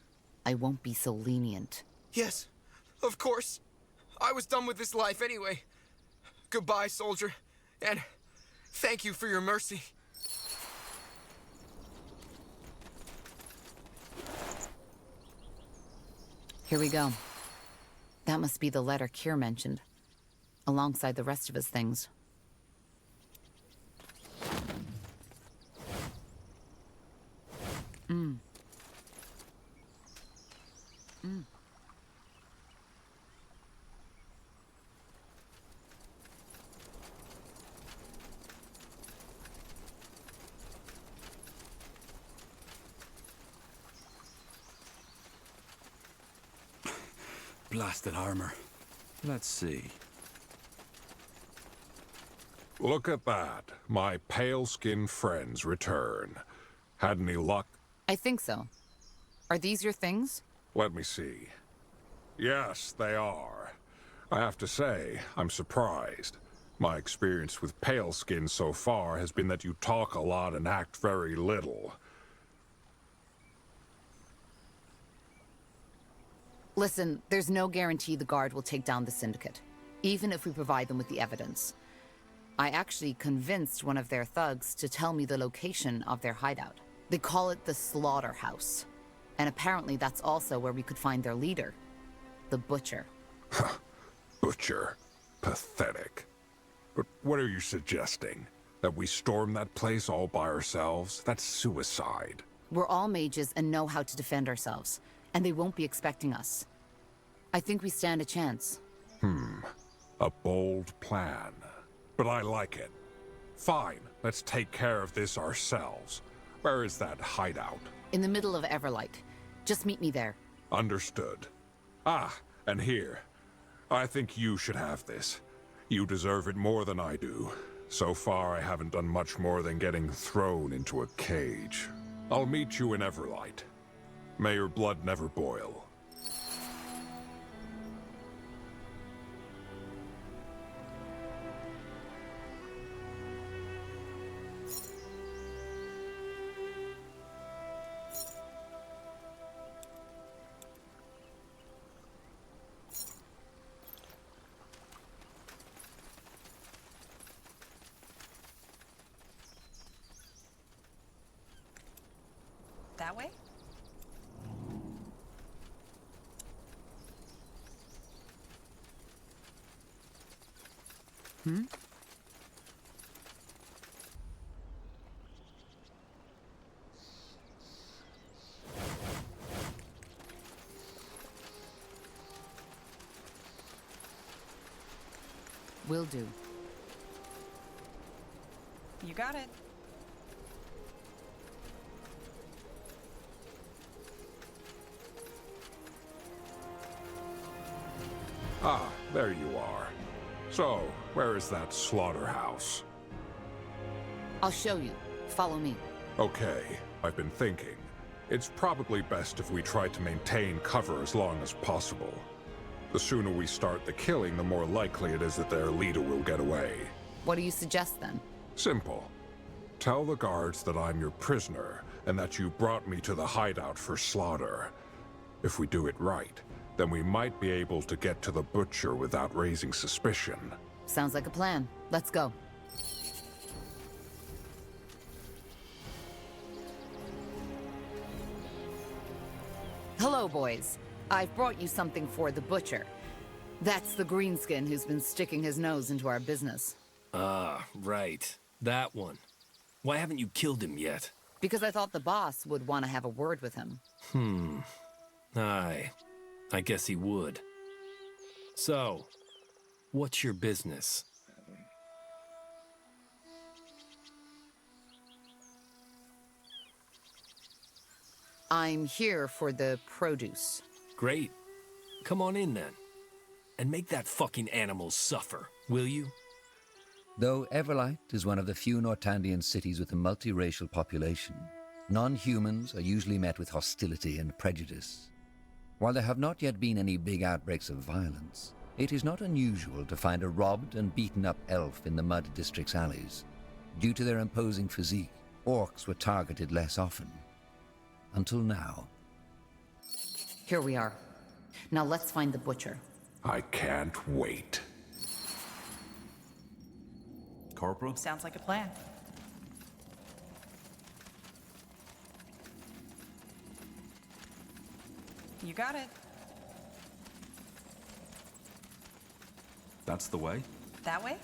I won't be so lenient. Yes, of course. I was done with this life anyway. Goodbye, soldier. And thank you for your mercy. Here we go. That must be the letter Kier mentioned, alongside the rest of his things. Blasted armor. Let's see. Look at that. My pale-skinned friends return. Had any luck? I think so. Are these your things? Let me see. Yes, they are. I have to say, I'm surprised. My experience with pale skin so far has been that you talk a lot and act very little. Listen, there's no guarantee the guard will take down the syndicate, even if we provide them with the evidence. I actually convinced one of their thugs to tell me the location of their hideout. They call it the Slaughterhouse. And apparently that's also where we could find their leader, the Butcher. Butcher. Pathetic. But what are you suggesting? That we storm that place all by ourselves? That's suicide. We're all mages and know how to defend ourselves, and they won't be expecting us. I think we stand a chance. A bold plan. But I like it. Fine, let's take care of this ourselves. Where is that hideout? In the middle of Everlight. Just meet me there. Understood. Ah, and here. I think you should have this. You deserve it more than I do. So far, I haven't done much more than getting thrown into a cage. I'll meet you in Everlight. May your blood never boil. That way? Will do. You got it. Ah, there you are. So, where is that slaughterhouse? I'll show you. Follow me. Okay, I've been thinking. It's probably best if we try to maintain cover as long as possible. The sooner we start the killing, the more likely it is that their leader will get away. What do you suggest then? Simple. Tell the guards that I'm your prisoner, and that you brought me to the hideout for slaughter. If we do it right, then we might be able to get to the Butcher without raising suspicion. Sounds like a plan. Let's go. Hello, boys. I've brought you something for the Butcher. That's the greenskin who's been sticking his nose into our business. Ah, right. That one. Why haven't you killed him yet? Because I thought the boss would want to have a word with him. Aye. I guess he would. So, what's your business? I'm here for the produce. Great. Come on in then. And make that fucking animal suffer, will you? Though Everlight is one of the few Nortandian cities with a multiracial population, non-humans are usually met with hostility and prejudice. While there have not yet been any big outbreaks of violence, it is not unusual to find a robbed and beaten-up elf in the Mud District's alleys. Due to their imposing physique, orcs were targeted less often. Until now. Here we are. Now let's find the Butcher. I can't wait. Corporal? Sounds like a plan. You got it. That's the way? That way?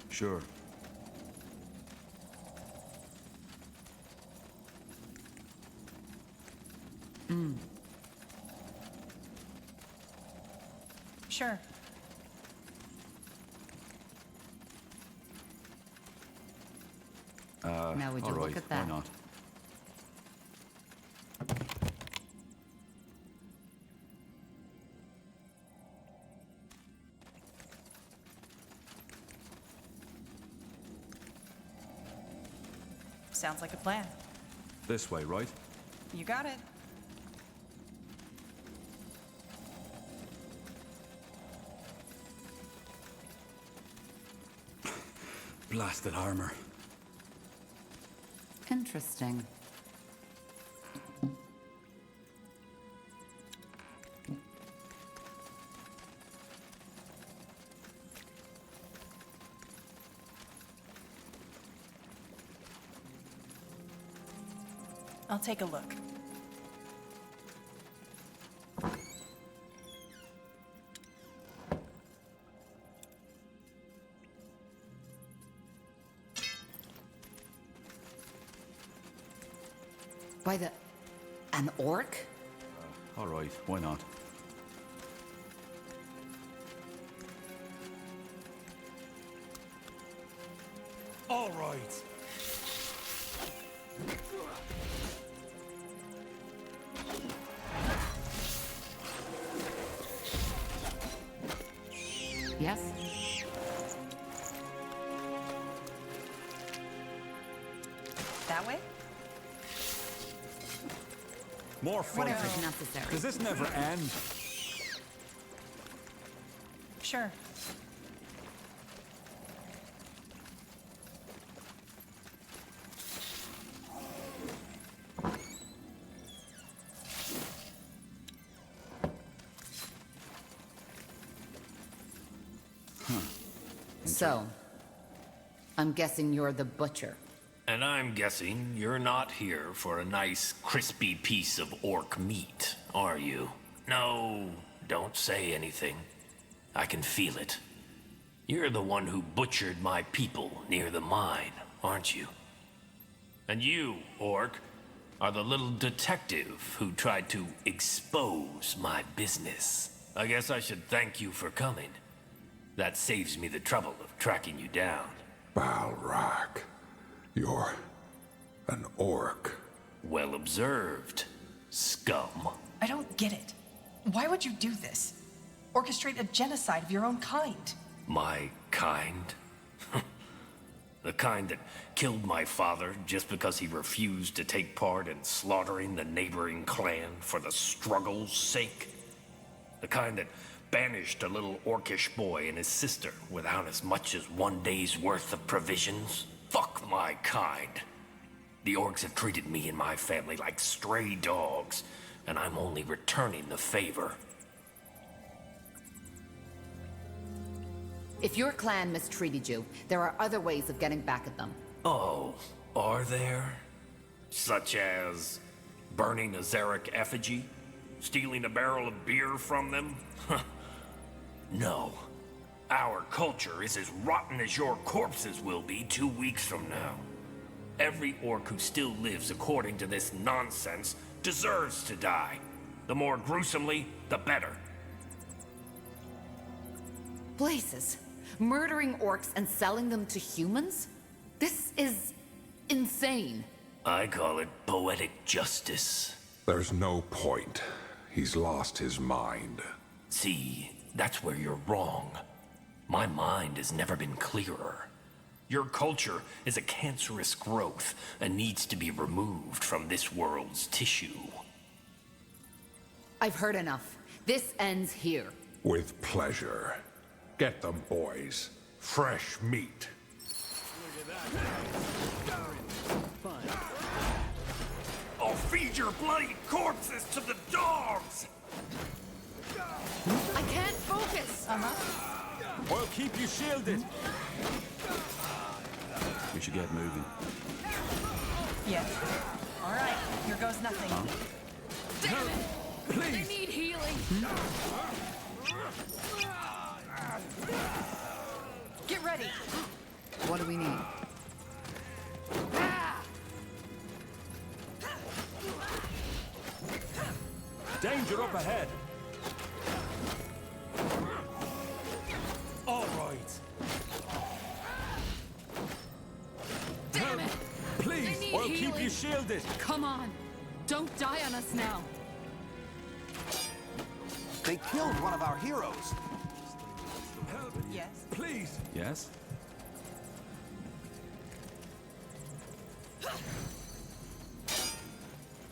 Sure. Sure. Now would you all look right, at that? why not? Sounds like a plan. This way, right? You got it. Blasted armor. Interesting. I'll take a look. By the... an orc? All right, why not? All right. Yes? That way? More fighting. Whatever is necessary. Does this never end? Sure. So, I'm guessing you're the butcher. And I'm guessing you're not here for a nice, crispy piece of orc meat, are you? No, don't say anything. I can feel it. You're the one who butchered my people near the mine, aren't you? And you, orc, are the little detective who tried to expose my business. I guess I should thank you for coming. That saves me the trouble of tracking you down. Balrak, you're an orc. Well observed, scum. I don't get it. Why would you do this? Orchestrate a genocide of your own kind? My kind? The kind that killed my father just because he refused to take part in slaughtering the neighboring clan for the struggle's sake? The kind that banished a little orcish boy and his sister without as much as one day's worth of provisions? Fuck my kind. The orcs have treated me and my family like stray dogs, and I'm only returning the favor. If your clan mistreated you, there are other ways of getting back at them. Oh, are there? Such as burning a Zarek effigy? Stealing a barrel of beer from them? No. Our culture is as rotten as your corpses will be 2 weeks from now. Every orc who still lives according to this nonsense deserves to die. The more gruesomely, the better. Blazes. Murdering orcs and selling them to humans? This is insane. I call it poetic justice. There's no point. He's lost his mind. See, that's where you're wrong. My mind has never been clearer. Your culture is a cancerous growth and needs to be removed from this world's tissue. I've heard enough. This ends here. With pleasure. Get them, boys. Fresh meat. I'll feed your bloody corpses to the dogs! I can't focus! Well, keep you shielded. We should get moving. Yeah. All right, here goes nothing. Damn it! Please. They need healing! Get ready! What do we need? Danger up ahead. All right. Damn it! Please. They need Well, healing. keep you shielded. Come on! Don't die on us now! They killed one of our heroes. Yes. Please. Yes?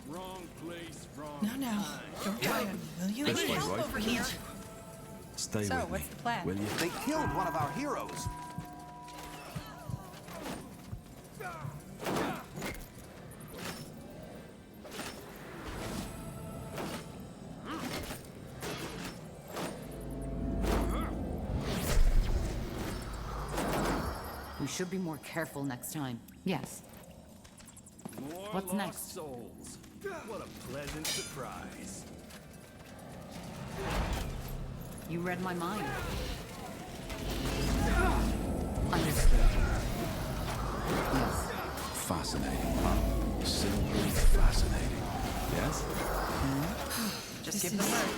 Wrong place, wrong No, no. Don't die on me, will you? I need help over here. Stay So, with me, what's the plan? will you? They killed one of our heroes. We should be more careful next time. Yes. More What's lost next? souls. What a pleasant surprise. You read my mind. Understood. Yes. Fascinating, huh? Simply fascinating. Yes? Just give the word.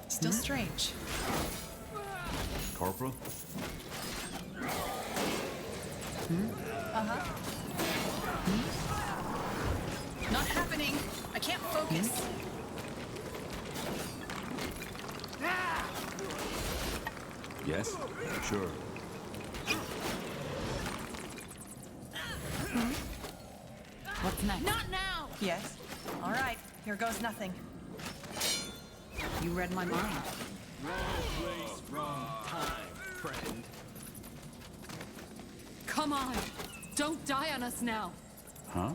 Still strange. Corporal? Uh-huh. Not happening. I can't focus. Yes? Sure. What's next? Not now! Yes. All right. Here goes nothing. You read my mind. Wrong place, wrong time, friend. Come on! Don't die on us now! Huh?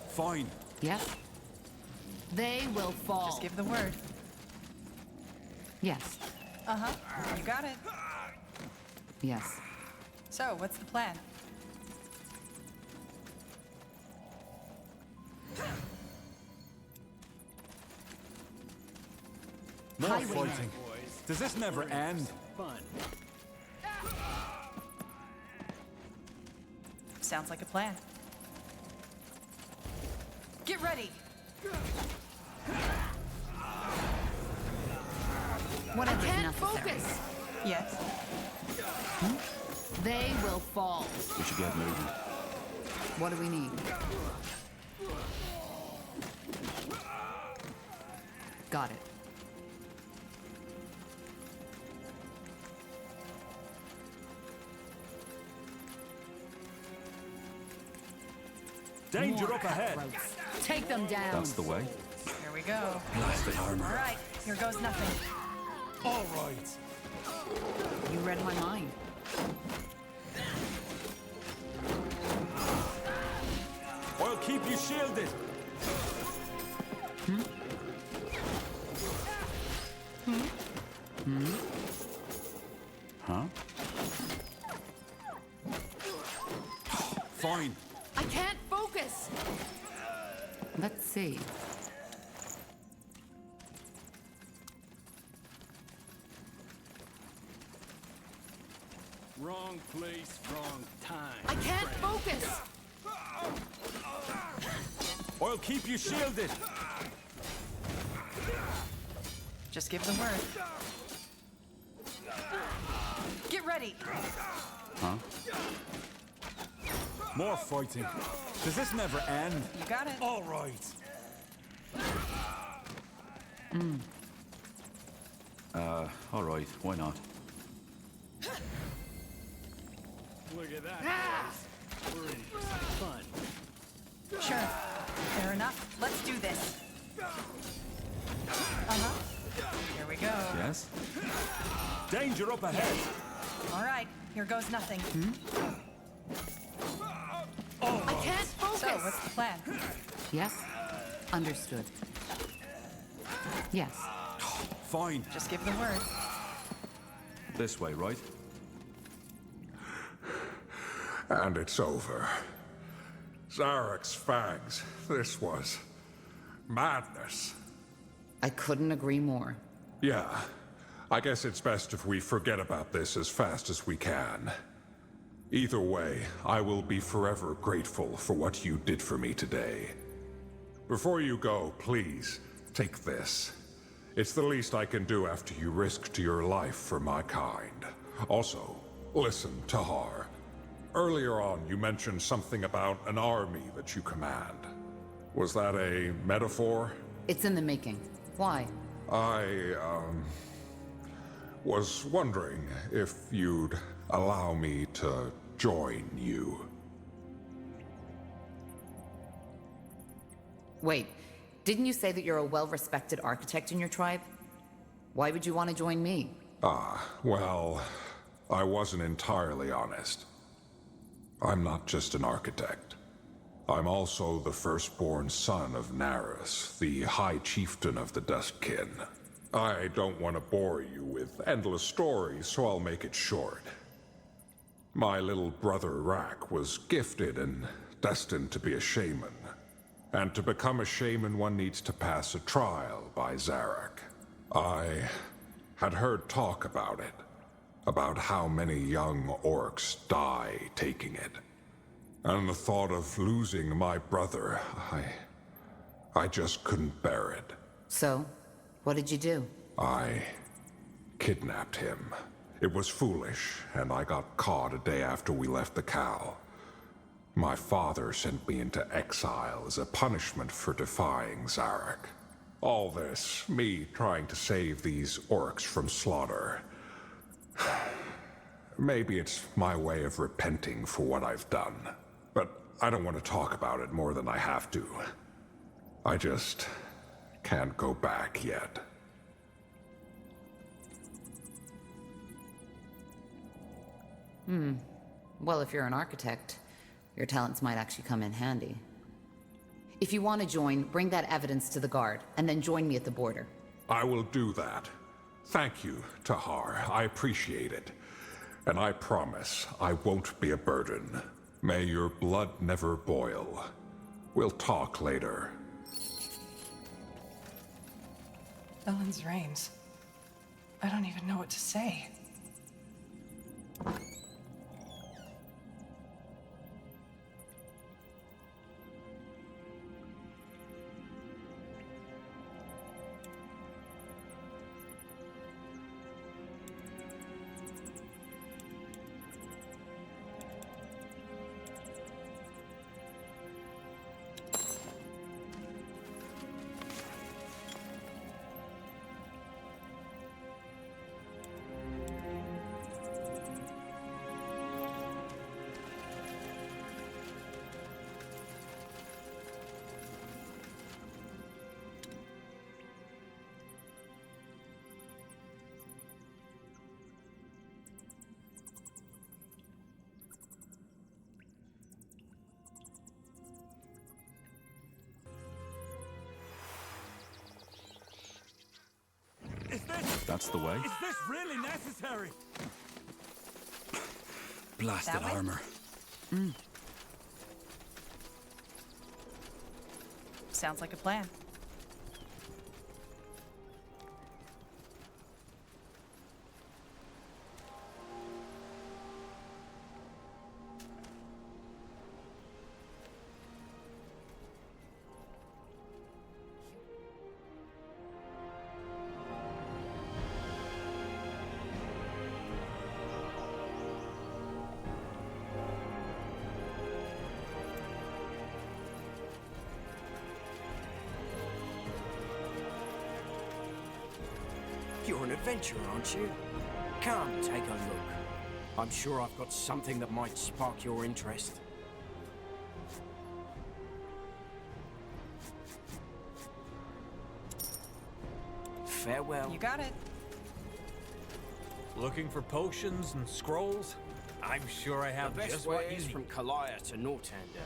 Fine. Yes? They will fall. Just give the word. Yes. Uh-huh. You got it. Yes. So, what's the plan? More Highwaymen. fighting. Does this never end? Fun. Sounds like a plan. Get ready! Whatever's necessary. Yes. They will fall. We should get moving. What do we need? Got it. Danger More up ahead. cutthroats. Take them down. That's the way. Here we go. Blasted armor. All right. Here goes nothing. All right. You read my mind. I'll keep you shielded. Huh? Fine. I can't focus! Let's see. Wrong place, wrong time. I can't focus! I'll keep you shielded. Just give the word. Get ready! Huh? More fighting. Does this never end? You got it. All right. All right. Why not? Look at that, boys. We're in for some fun. Sure. Fair enough. Let's do this. Uh-huh. Here we go. Yes? Danger up ahead. All right. Here goes nothing. I can't focus! So, what's the plan? Yes? Understood. Yes. Fine. Just give the word. This way, right? And it's over. Zarek's fags. This was madness. I couldn't agree more. Yeah. I guess it's best if we forget about this as fast as we can. Either way, I will be forever grateful for what you did for me today. Before you go, please, take this. It's the least I can do after you risked your life for my kind. Also, listen, Tahar. Earlier on, you mentioned something about an army that you command. Was that a metaphor? It's in the making. Why? I, was wondering if you'd allow me to join you. Wait, didn't you say that you're a well-respected architect in your tribe? Why would you want to join me? Well, I wasn't entirely honest. I'm not just an architect. I'm also the firstborn son of Naris, the High Chieftain of the Duskkin. I don't want to bore you with endless stories, so I'll make it short. My little brother Rak was gifted and destined to be a shaman. And to become a shaman, one needs to pass a trial by Zarak. I had heard talk about it, about how many young orcs die taking it. And the thought of losing my brother, I just couldn't bear it. So, what did you do? I kidnapped him. It was foolish, and I got caught a day after we left the cow. My father sent me into exile as a punishment for defying Zarak. All this, me trying to save these orcs from slaughter. Maybe it's my way of repenting for what I've done. But I don't want to talk about it more than I have to. I just can't go back yet. Well, if you're an architect, your talents might actually come in handy. If you want to join, bring that evidence to the guard, and then join me at the border. I will do that. Thank you, Tahar. I appreciate it. And I promise I won't be a burden. May your blood never boil. We'll talk later. Ellen's reigns. I don't even know what to say. That's the way. Is this really necessary? Blasted armor. Sounds like a plan. You're an adventurer, aren't you? Come, take a look. I'm sure I've got something that might spark your interest. Farewell. You got it. Looking for potions and scrolls? I'm sure I have The best just way what you is need. from Kalaya to Nortander.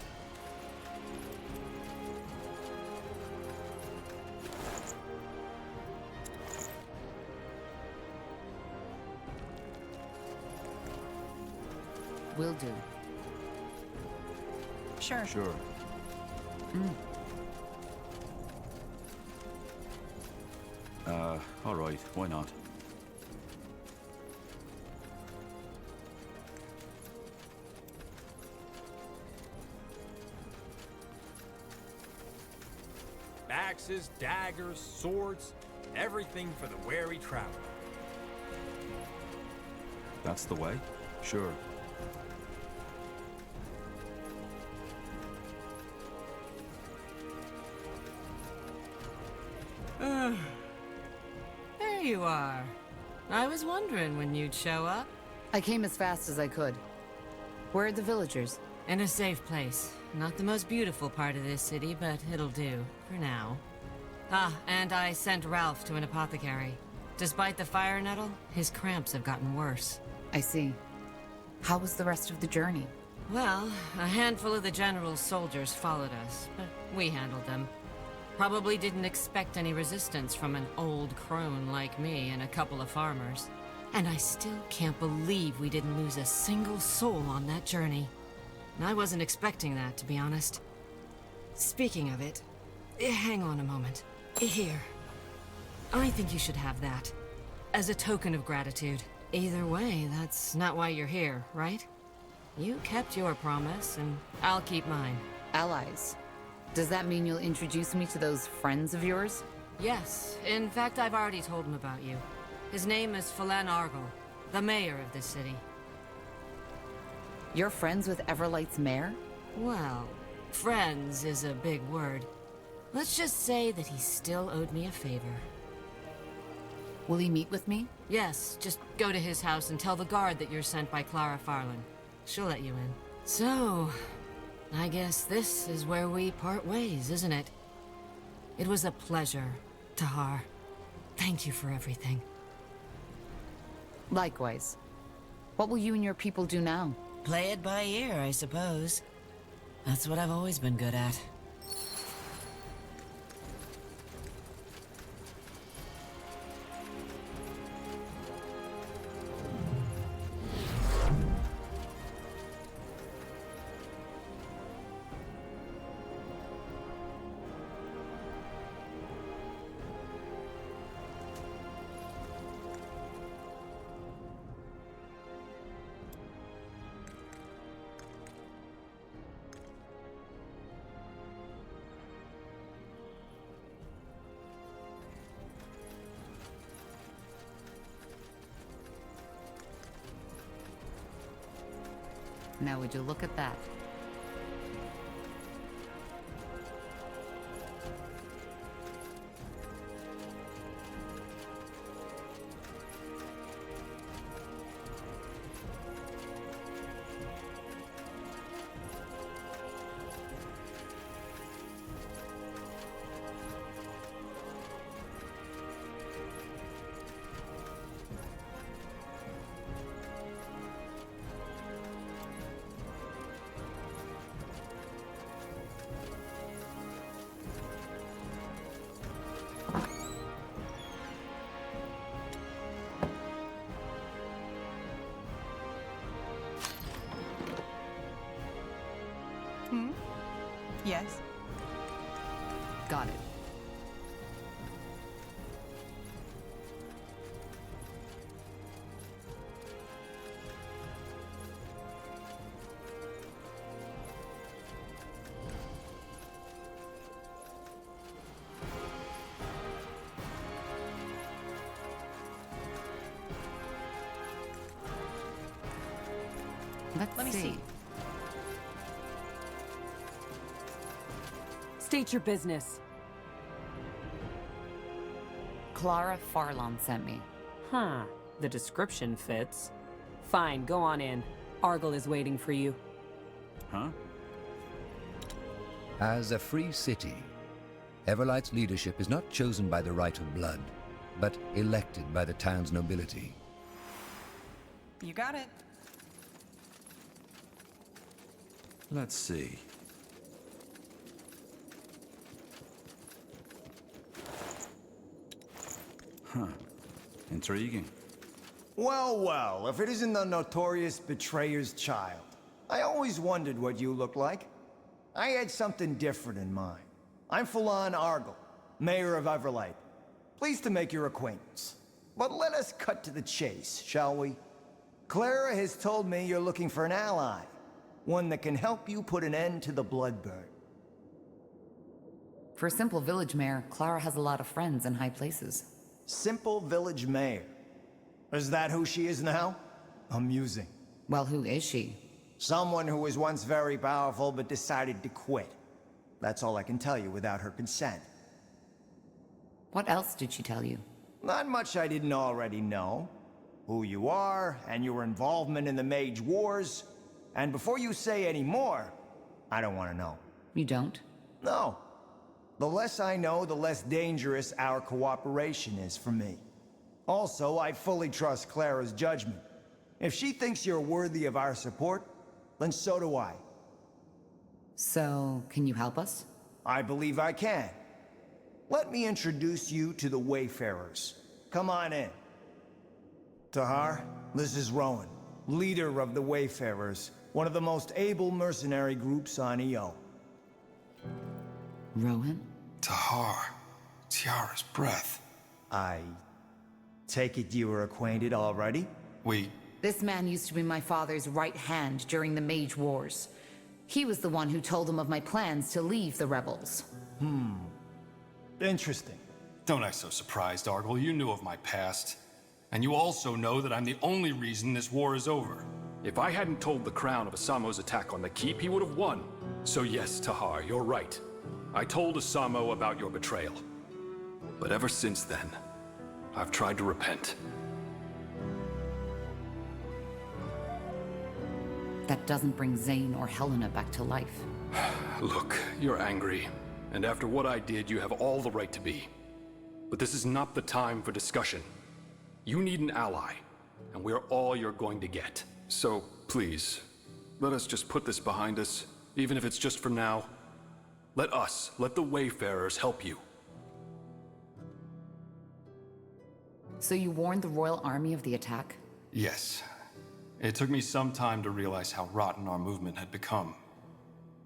Will do. Sure. Sure. All right. Why not? Axes, daggers, swords, everything for the wary traveler. That's the way? Sure. There you are. I was wondering when you'd show up. I came as fast as I could. Where are the villagers? In a safe place. Not the most beautiful part of this city, but it'll do, for now. Ah, and I sent Ralph to an apothecary. Despite the fire nettle, his cramps have gotten worse. I see. How was the rest of the journey? Well, a handful of the general's soldiers followed us, but we handled them. Probably didn't expect any resistance from an old crone like me and a couple of farmers. And I still can't believe we didn't lose a single soul on that journey. I wasn't expecting that, to be honest. Speaking of it, hang on a moment. Here. I think you should have that. As a token of gratitude. Either way, that's not why you're here, right? You kept your promise, and I'll keep mine. Allies. Does that mean you'll introduce me to those friends of yours? Yes. In fact, I've already told him about you. His name is Phelan Argyle, the mayor of this city. You're friends with Everlight's mayor? Well, friends is a big word. Let's just say that he still owed me a favor. Will he meet with me? Yes, just go to his house and tell the guard that you're sent by Clara Farland. She'll let you in. So, I guess this is where we part ways, isn't it? It was a pleasure, Tahar. Thank you for everything. Likewise. What will you and your people do now? Play it by ear, I suppose. That's what I've always been good at. Now would you look at that? Yes. Got it. Let me see. State your business. Clara Farland sent me. Huh. The description fits. Fine, go on in. Argyle is waiting for you. Huh? As a free city, Everlight's leadership is not chosen by the right of blood, but elected by the town's nobility. You got it. Let's see. Huh. Intriguing. Well, well, if it isn't the notorious betrayer's child. I always wondered what you looked like. I had something different in mind. I'm Phelan Argyle, mayor of Everlight. Pleased to make your acquaintance. But let us cut to the chase, shall we? Clara has told me you're looking for an ally. One that can help you put an end to the bloodburn. For a simple village mayor, Clara has a lot of friends in high places. Simple village mayor. Is that who she is now? Amusing. Well, who is she? Someone who was once very powerful but decided to quit. That's all I can tell you without her consent. What else did she tell you? Not much I didn't already know. Who you are, and your involvement in the Mage Wars. And before you say any more, I don't want to know. You don't? No. The less I know, the less dangerous our cooperation is for me. Also, I fully trust Clara's judgment. If she thinks you're worthy of our support, then so do I. So, can you help us? I believe I can. Let me introduce you to the Wayfarers. Come on in. Tahar, this is Rowan, leader of the Wayfarers, one of the most able mercenary groups on EO. Rowan? Tahar. Tiara's breath. I take it you were acquainted already? This man used to be my father's right hand during the Mage Wars. He was the one who told him of my plans to leave the rebels. Interesting. Don't act so surprised, Argyle. You knew of my past. And you also know that I'm the only reason this war is over. If I hadn't told the Crown of Asamo's attack on the keep, he would have won. So yes, Tahar, you're right. I told Asamo about your betrayal. But ever since then, I've tried to repent. That doesn't bring Zane or Helena back to life. Look, you're angry. And after what I did, you have all the right to be. But this is not the time for discussion. You need an ally, and we're all you're going to get. So, please, let us just put this behind us, even if it's just for now. Let the Wayfarers help you. So you warned the Royal Army of the attack? Yes. It took me some time to realize how rotten our movement had become.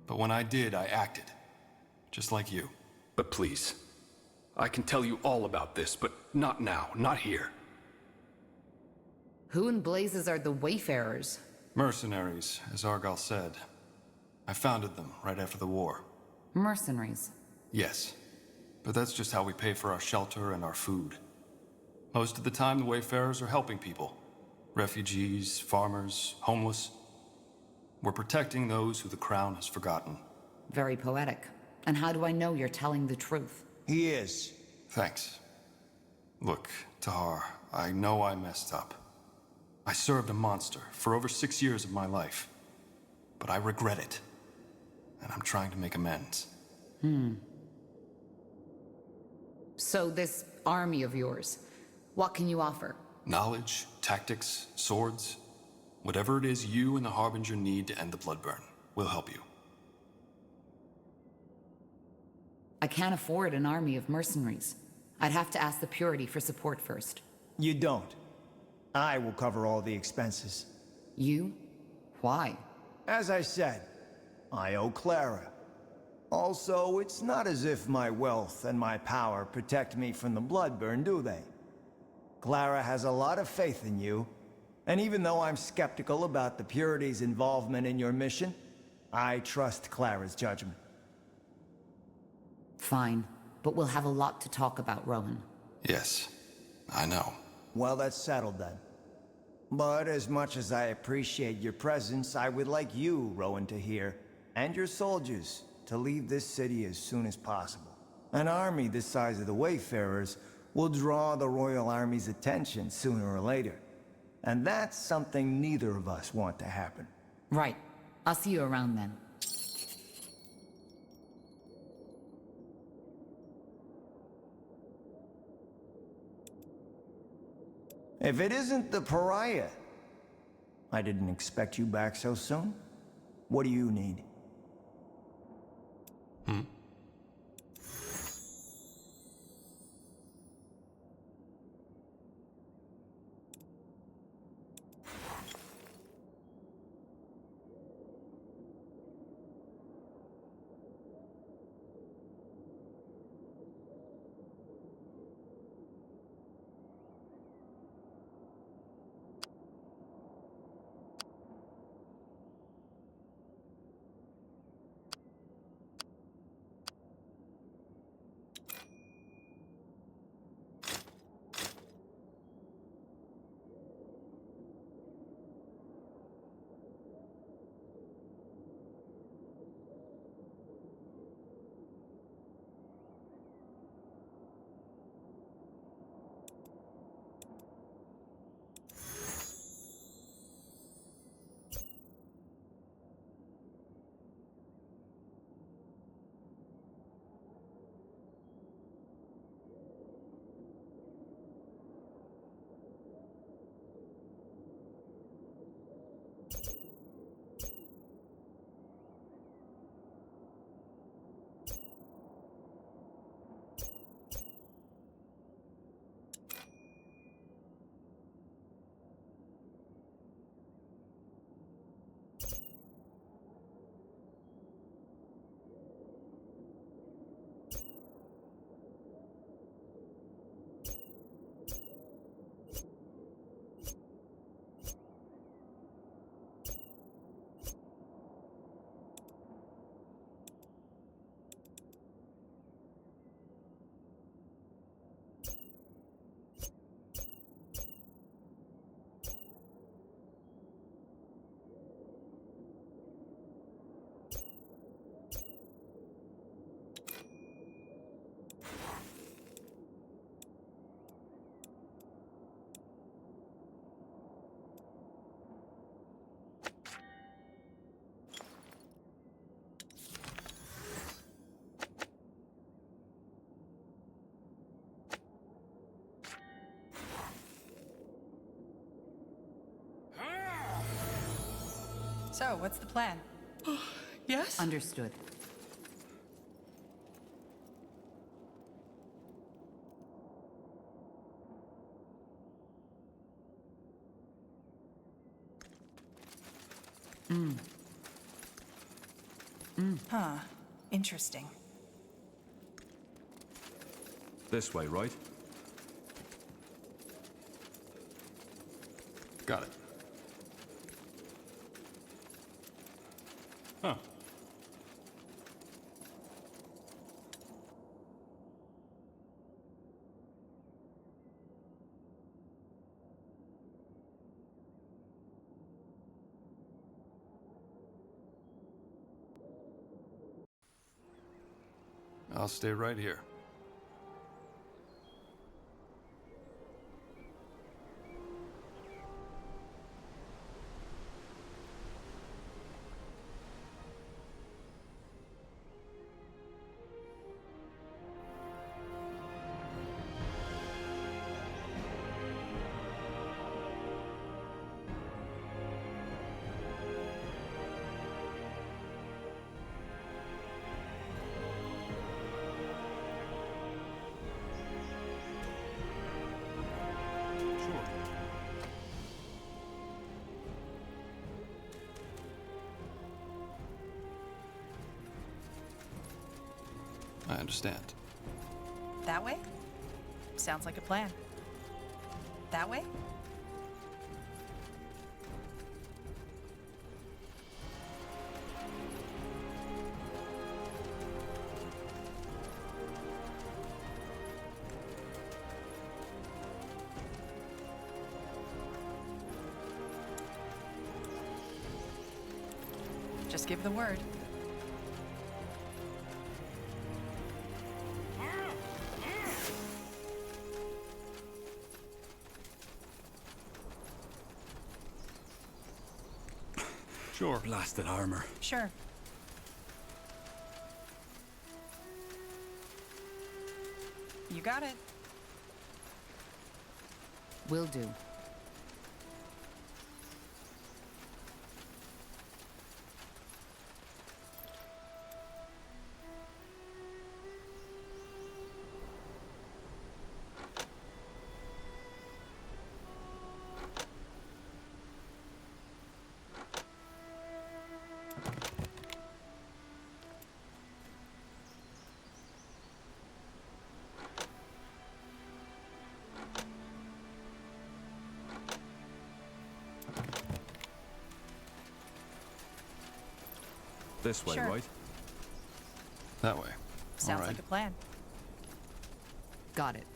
But when I did, I acted. Just like you. But please, I can tell you all about this, but not now, not here. Who in blazes are the Wayfarers? Mercenaries, as Argyle said. I founded them right after the war. Mercenaries? Yes. But that's just how we pay for our shelter and our food. Most of the time, the Wayfarers are helping people. Refugees, farmers, homeless. We're protecting those who the Crown has forgotten. Very poetic. And how do I know you're telling the truth? He is. Thanks. Look, Tahar, I know I messed up. I served a monster for over 6 years of my life. But I regret it. And I'm trying to make amends. So this army of yours, what can you offer? Knowledge, tactics, swords. Whatever it is you and the Harbinger need to end the Bloodburn, we'll help you. I can't afford an army of mercenaries. I'd have to ask the Purity for support first. You don't. I will cover all the expenses. You? Why? As I said, I owe Clara. Also, it's not as if my wealth and my power protect me from the Bloodburn, do they? Clara has a lot of faith in you, and even though I'm skeptical about the Purity's involvement in your mission, I trust Clara's judgment. Fine, but we'll have a lot to talk about, Rowan. Yes, I know. Well, that's settled then. But as much as I appreciate your presence, I would like you, Rowan, to hear, and your soldiers, to leave this city as soon as possible. An army this size of the Wayfarers will draw the Royal Army's attention sooner or later. And that's something neither of us want to happen. Right. I'll see you around then. If it isn't the pariah, I didn't expect you back so soon. What do you need? So, what's the plan? Yes? Understood. Huh. Interesting. This way, right? Got it. Huh. I'll stay right here. I understand. That way? Sounds like a plan. That way? Just give the word. Sure. Blasted armor. Sure. You got it. Will do. This way, Sure. right? That way. Sounds All right. like a plan. Got it.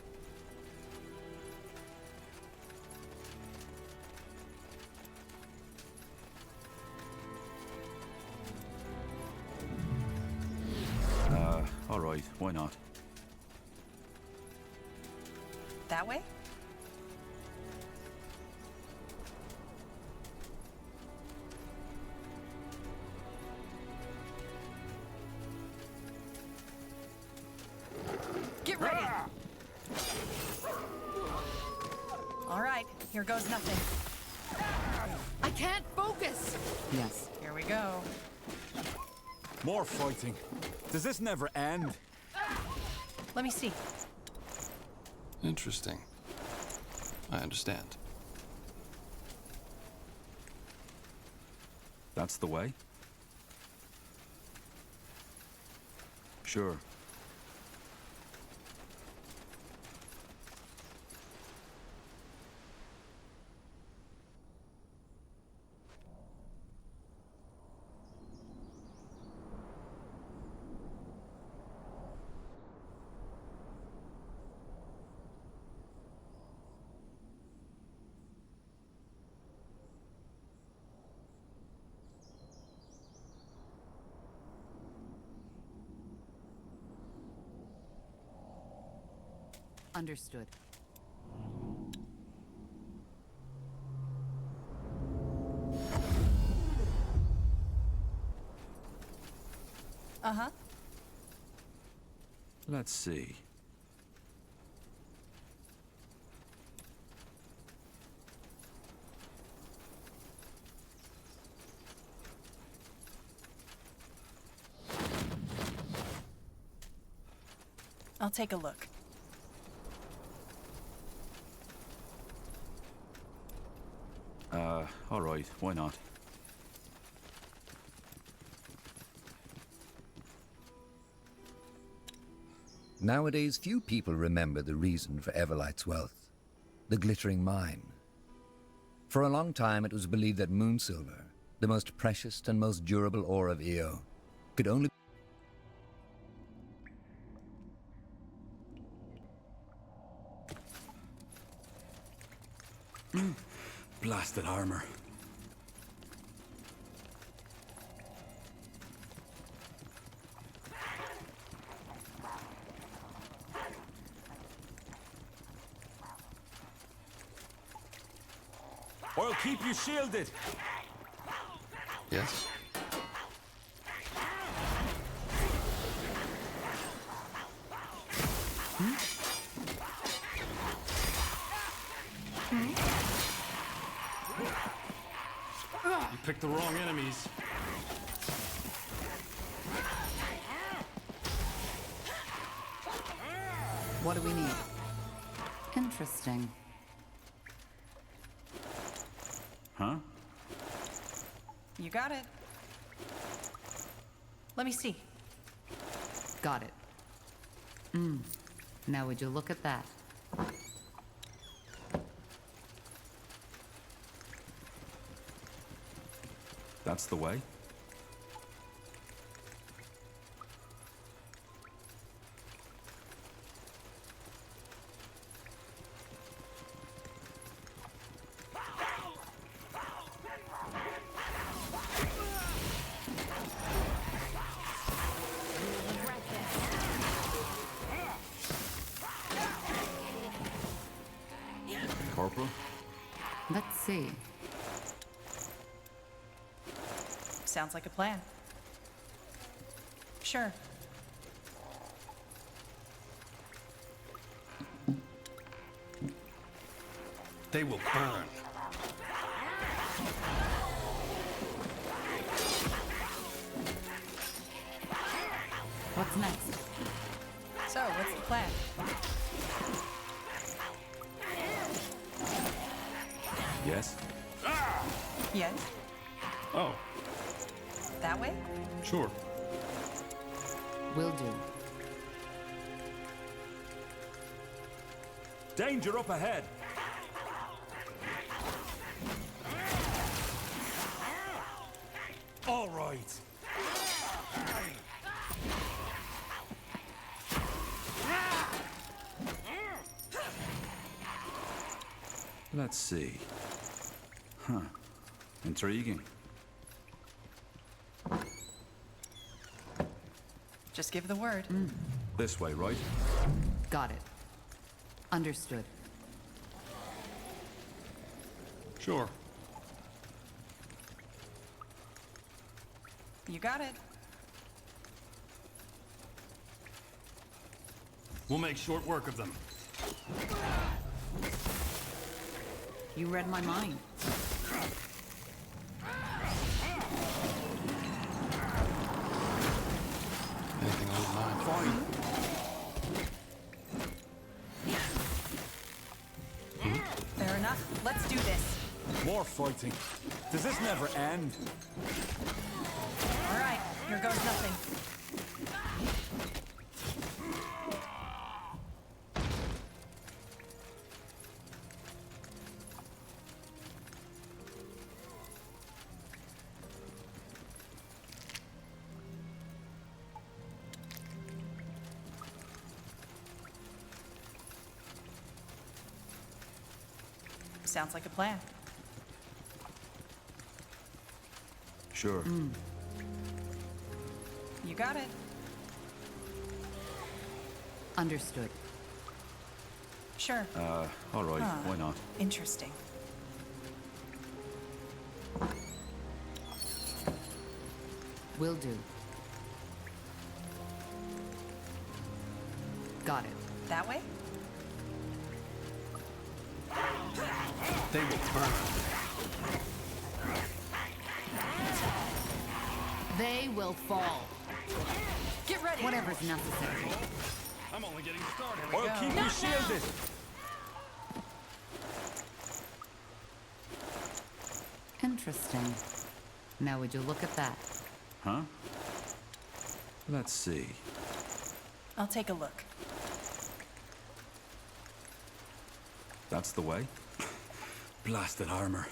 All right. Why not? That way? Get ready! All right, here goes nothing. I can't focus! Yes. Here we go. More fighting. Does this never end? Let me see. Interesting. I understand. That's the way? Sure. Understood. Uh-huh. Let's see. I'll take a look. All right, why not? Nowadays, few people remember the reason for Everlight's wealth, the glittering mine. For a long time, it was believed that moonsilver, the most precious and most durable ore of Io, could only Blasted armor. I'll keep you shielded. Yes? You picked the wrong enemies. What do we need? Interesting. Huh? You got it. Let me see. Got it. Now would you look at that? That's the way? Corporal? Let's see. Sounds like a plan. Sure. They will burn. What's next? So, what's the plan? Yes? Yes? Oh, That way? sure. Will do. Danger up ahead. All right. Let's see. Huh. Intriguing. Just give the word. This way, right? Got it. Understood. Sure. You got it. We'll make short work of them. You read my mind. Anything on mind? Fine. Fair enough. Let's do this. More fighting. Does this never end? All right, here goes nothing. Sounds like a plan. Sure. You got it. Understood. Sure. All right, why not? Interesting. Will do. Got it. That way? They will burn. They will fall. Get ready. Whatever's necessary. I'm only getting started. Oil, keep you shielded. Interesting. Now would you look at that? Huh? Let's see. I'll take a look. That's the way? Blasted armor.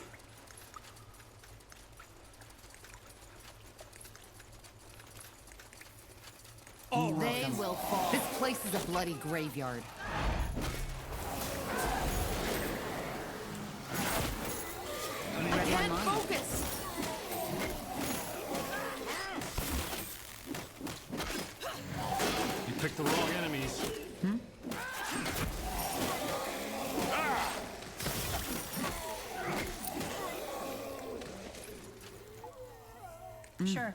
They will fall. This place is a bloody graveyard. I can't focus. You picked the wrong enemies. Sure.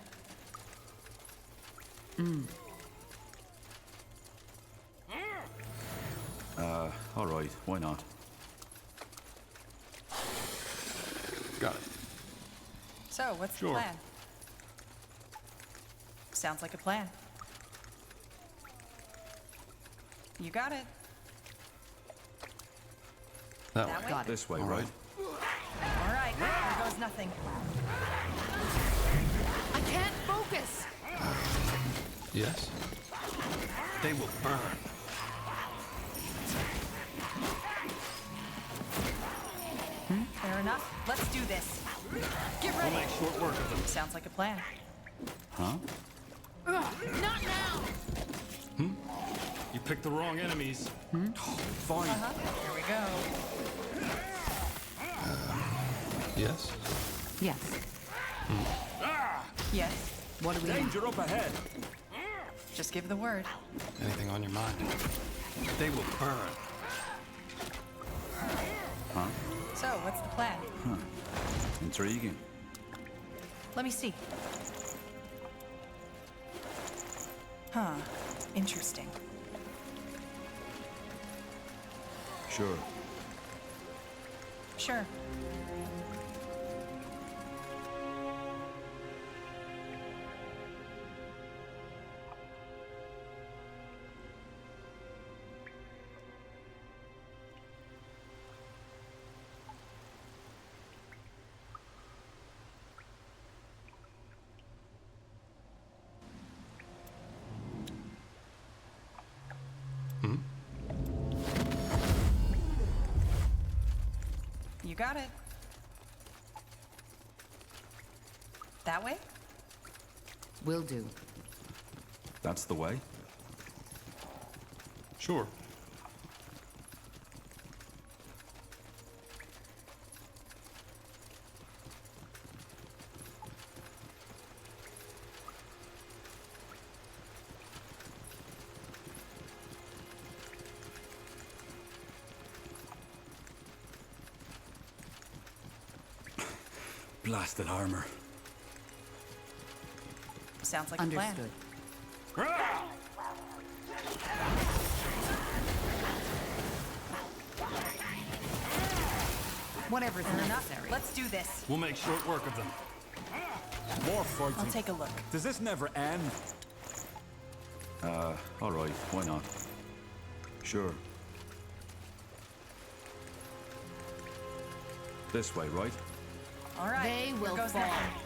All right, why not? Got it. So, what's Sure. the plan? Sounds like a plan. You got it. That That way. way? This way, All right? All right, there goes nothing. I can't focus. Yes? They will burn. Fair enough. Let's do this. Get ready. We'll make short work of them. Sounds like a plan. Huh? Not now. You picked the wrong enemies. Fine. Here we go. Yes? Yes. Yes. What do we need? Danger up ahead. Just give the word. Anything on your mind? They will burn. Huh? So, what's the plan? Huh. Intriguing. Let me see. Huh. Interesting. Sure. Sure. You got it. That way? Will do. That's the way? Sure. Blasted armor. Sounds like a plan. Understood. Whatever's necessary. Let's do this. We'll make short work of them. More fighting. I'll take a look. Does this never end? All right, why not? Sure. This way, right? All right. They here will goes fall. nothing.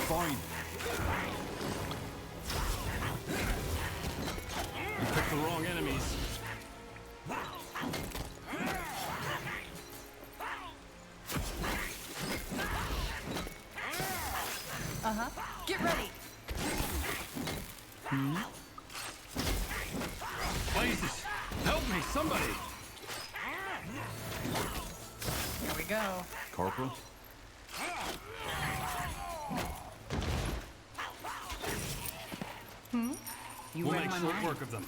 Fine. You picked the wrong enemies. Get ready. Jesus! Help me, somebody! Here we go. Corporal? You We'll read make my short mind? work of them.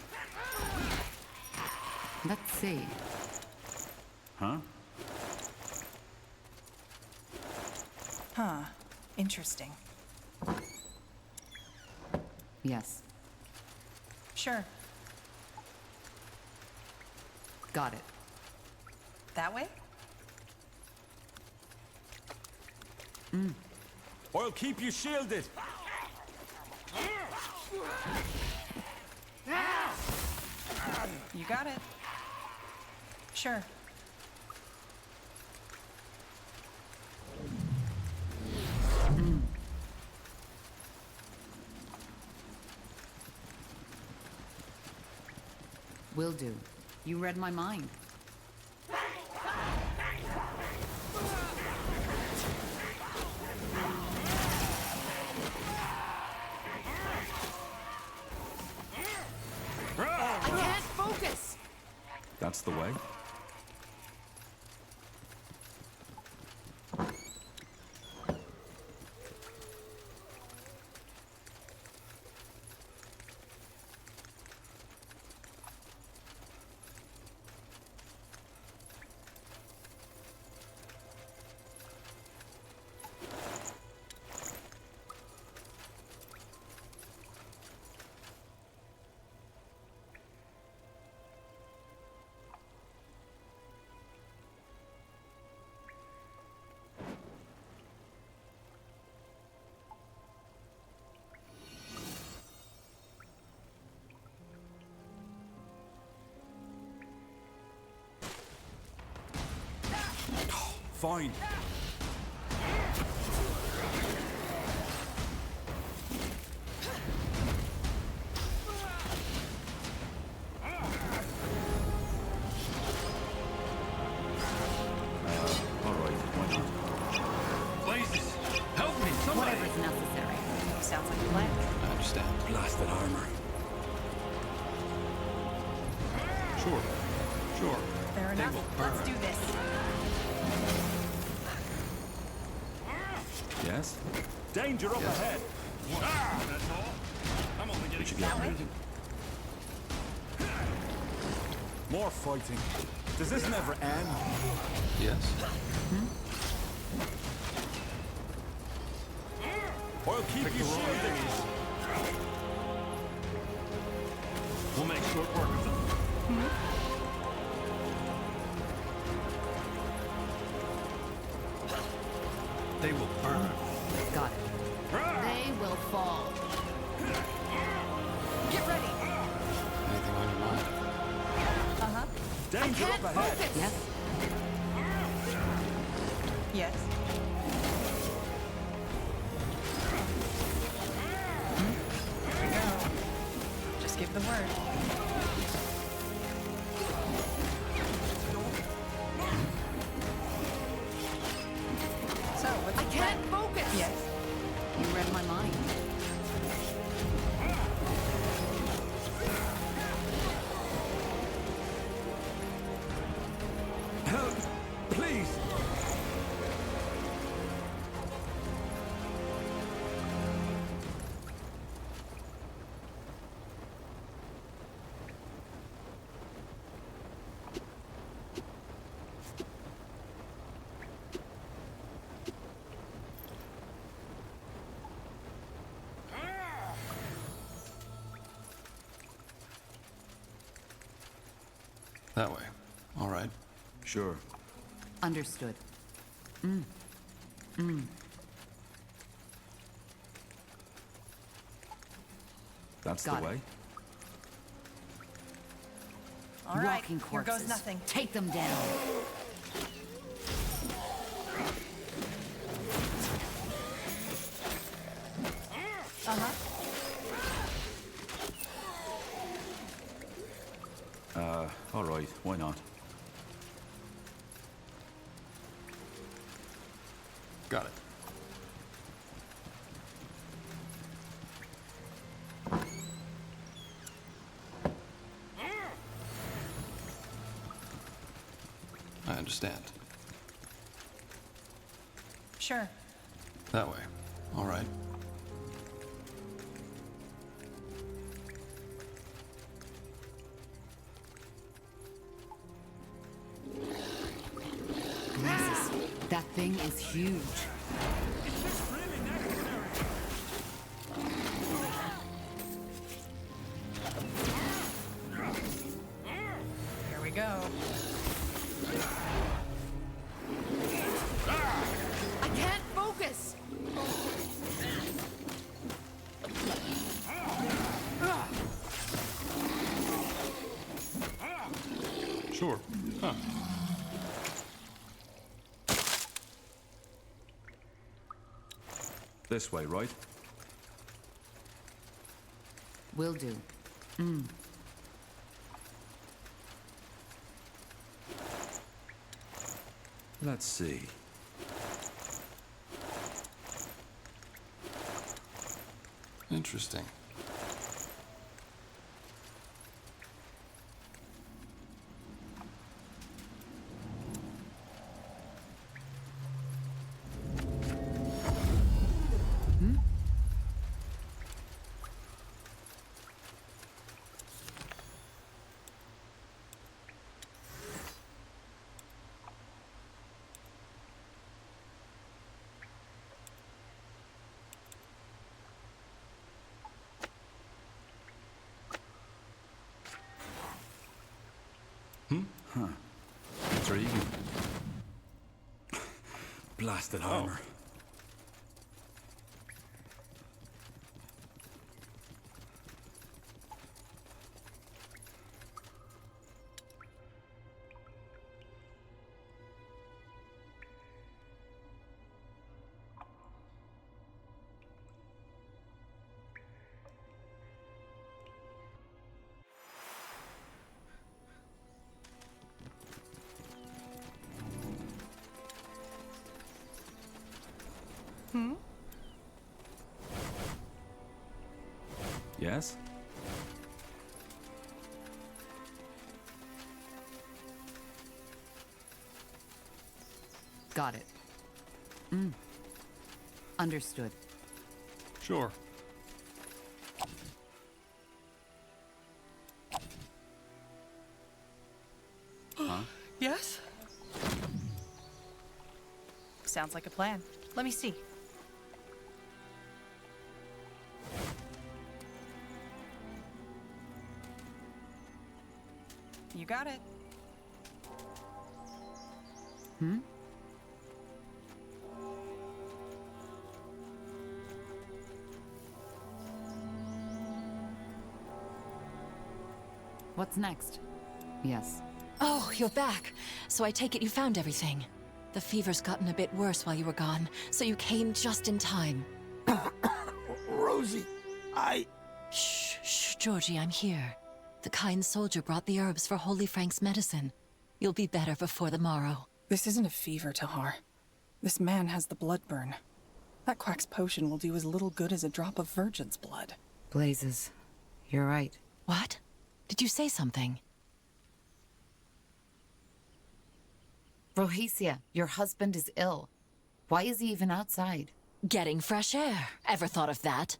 Let's see. Huh? Huh. Interesting. Yes. Sure. Got it. That way? I'll keep you shielded. You got it. Sure. Will do. You read my mind. I can't focus! That's the way? Fine. Blazes! Help me, somebody! Whatever's necessary. Sounds like a plan. I understand. Blasted armor. Sure. Sure. Fair They enough. will Let's burn. do this. Yes? Danger up ahead. That's all? I'm only We getting should get started. moving. More fighting. Does this never end? Yes. I'll keep you shielded. We'll make short work of them. They will burn. Got it. They will fall. Get ready. Anything on your mind? Uh-huh. Danger up ahead. Focus. Yes. Yes. Here we go. Just give the word. So, what's I the can't plan? focus. Yes. You read my mind. Help, please. That way. All right. Sure. Understood. That's Got the it. way? All right. Walking Here corpses. goes nothing. Take them down. Uh-huh. All right. Why not? Got it. I understand. Sure. That way. All right. Jesus, that thing is huge. Here we go. I can't focus. Sure. Huh. This way, right? Will do. Let's see. Interesting. Huh. Intriguing. Blasted armor. Yes? Got it. Understood. Sure. Huh? Yes? Sounds like a plan. Let me see. You got it. What's next? Yes. Oh, you're back. So I take it you found everything. The fever's gotten a bit worse while you were gone, so you came just in time. Rosie, Shh, Georgie, I'm here. The kind soldier brought the herbs for Holy Frank's medicine. You'll be better before the morrow. This isn't a fever, Tahar. This man has the blood burn. That quack's potion will do as little good as a drop of virgin's blood. Blazes. You're right. What? Did you say something? Rohicia, your husband is ill. Why is he even outside? Getting fresh air. Ever thought of that?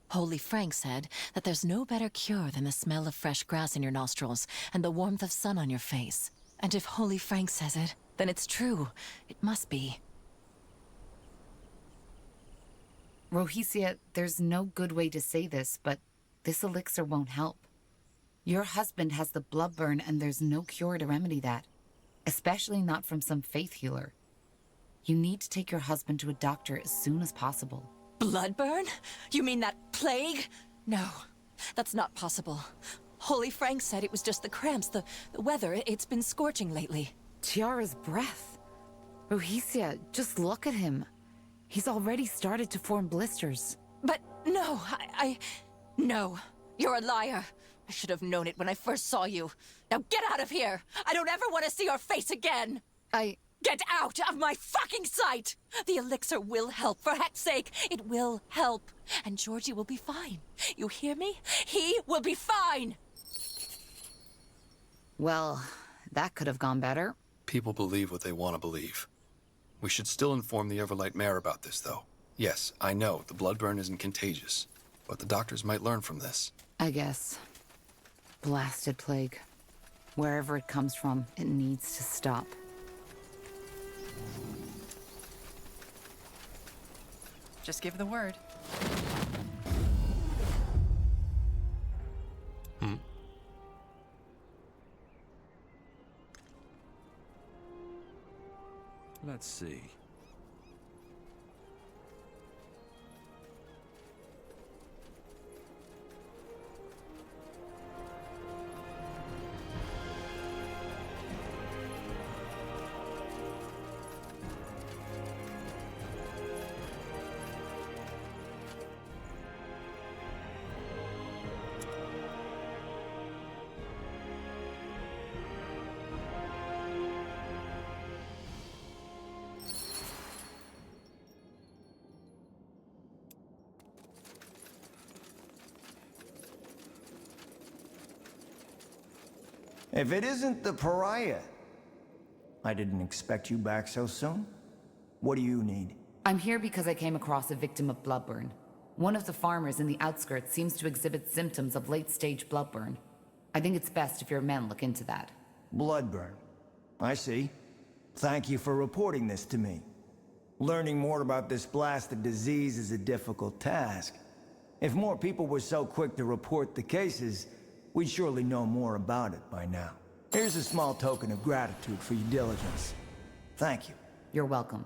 Holy Frank said that there's no better cure than the smell of fresh grass in your nostrils and the warmth of sun on your face. And if Holy Frank says it, then it's true. It must be. Rohicia, there's no good way to say this, but this elixir won't help. Your husband has the blood burn and there's no cure to remedy that. Especially not from some faith healer. You need to take your husband to a doctor as soon as possible. Bloodburn? You mean that plague? No, that's not possible. Holy Frank said it was just the cramps, the weather. It's been scorching lately. Tiara's breath. Rohicia, just look at him. He's already started to form blisters. But no, No, you're a liar. I should have known it when I first saw you. Now get out of here! I don't ever want to see your face again! Get out of my fucking sight! The elixir will help, for heck's sake! It will help. And Georgie will be fine. You hear me? He will be fine! Well, that could have gone better. People believe what they want to believe. We should still inform the Everlight Mayor about this, though. Yes, I know, the bloodburn isn't contagious, but the doctors might learn from this. I guess. Blasted plague. Wherever it comes from, it needs to stop. Just give the word. Let's see. If it isn't the pariah, I didn't expect you back so soon. What do you need? I'm here because I came across a victim of bloodburn. One of the farmers in the outskirts seems to exhibit symptoms of late-stage bloodburn. I think it's best if your men look into that. Bloodburn. I see. Thank you for reporting this to me. Learning more about this blasted disease is a difficult task. If more people were so quick to report the cases, we'd surely know more about it by now. Here's a small token of gratitude for your diligence. Thank you. You're welcome.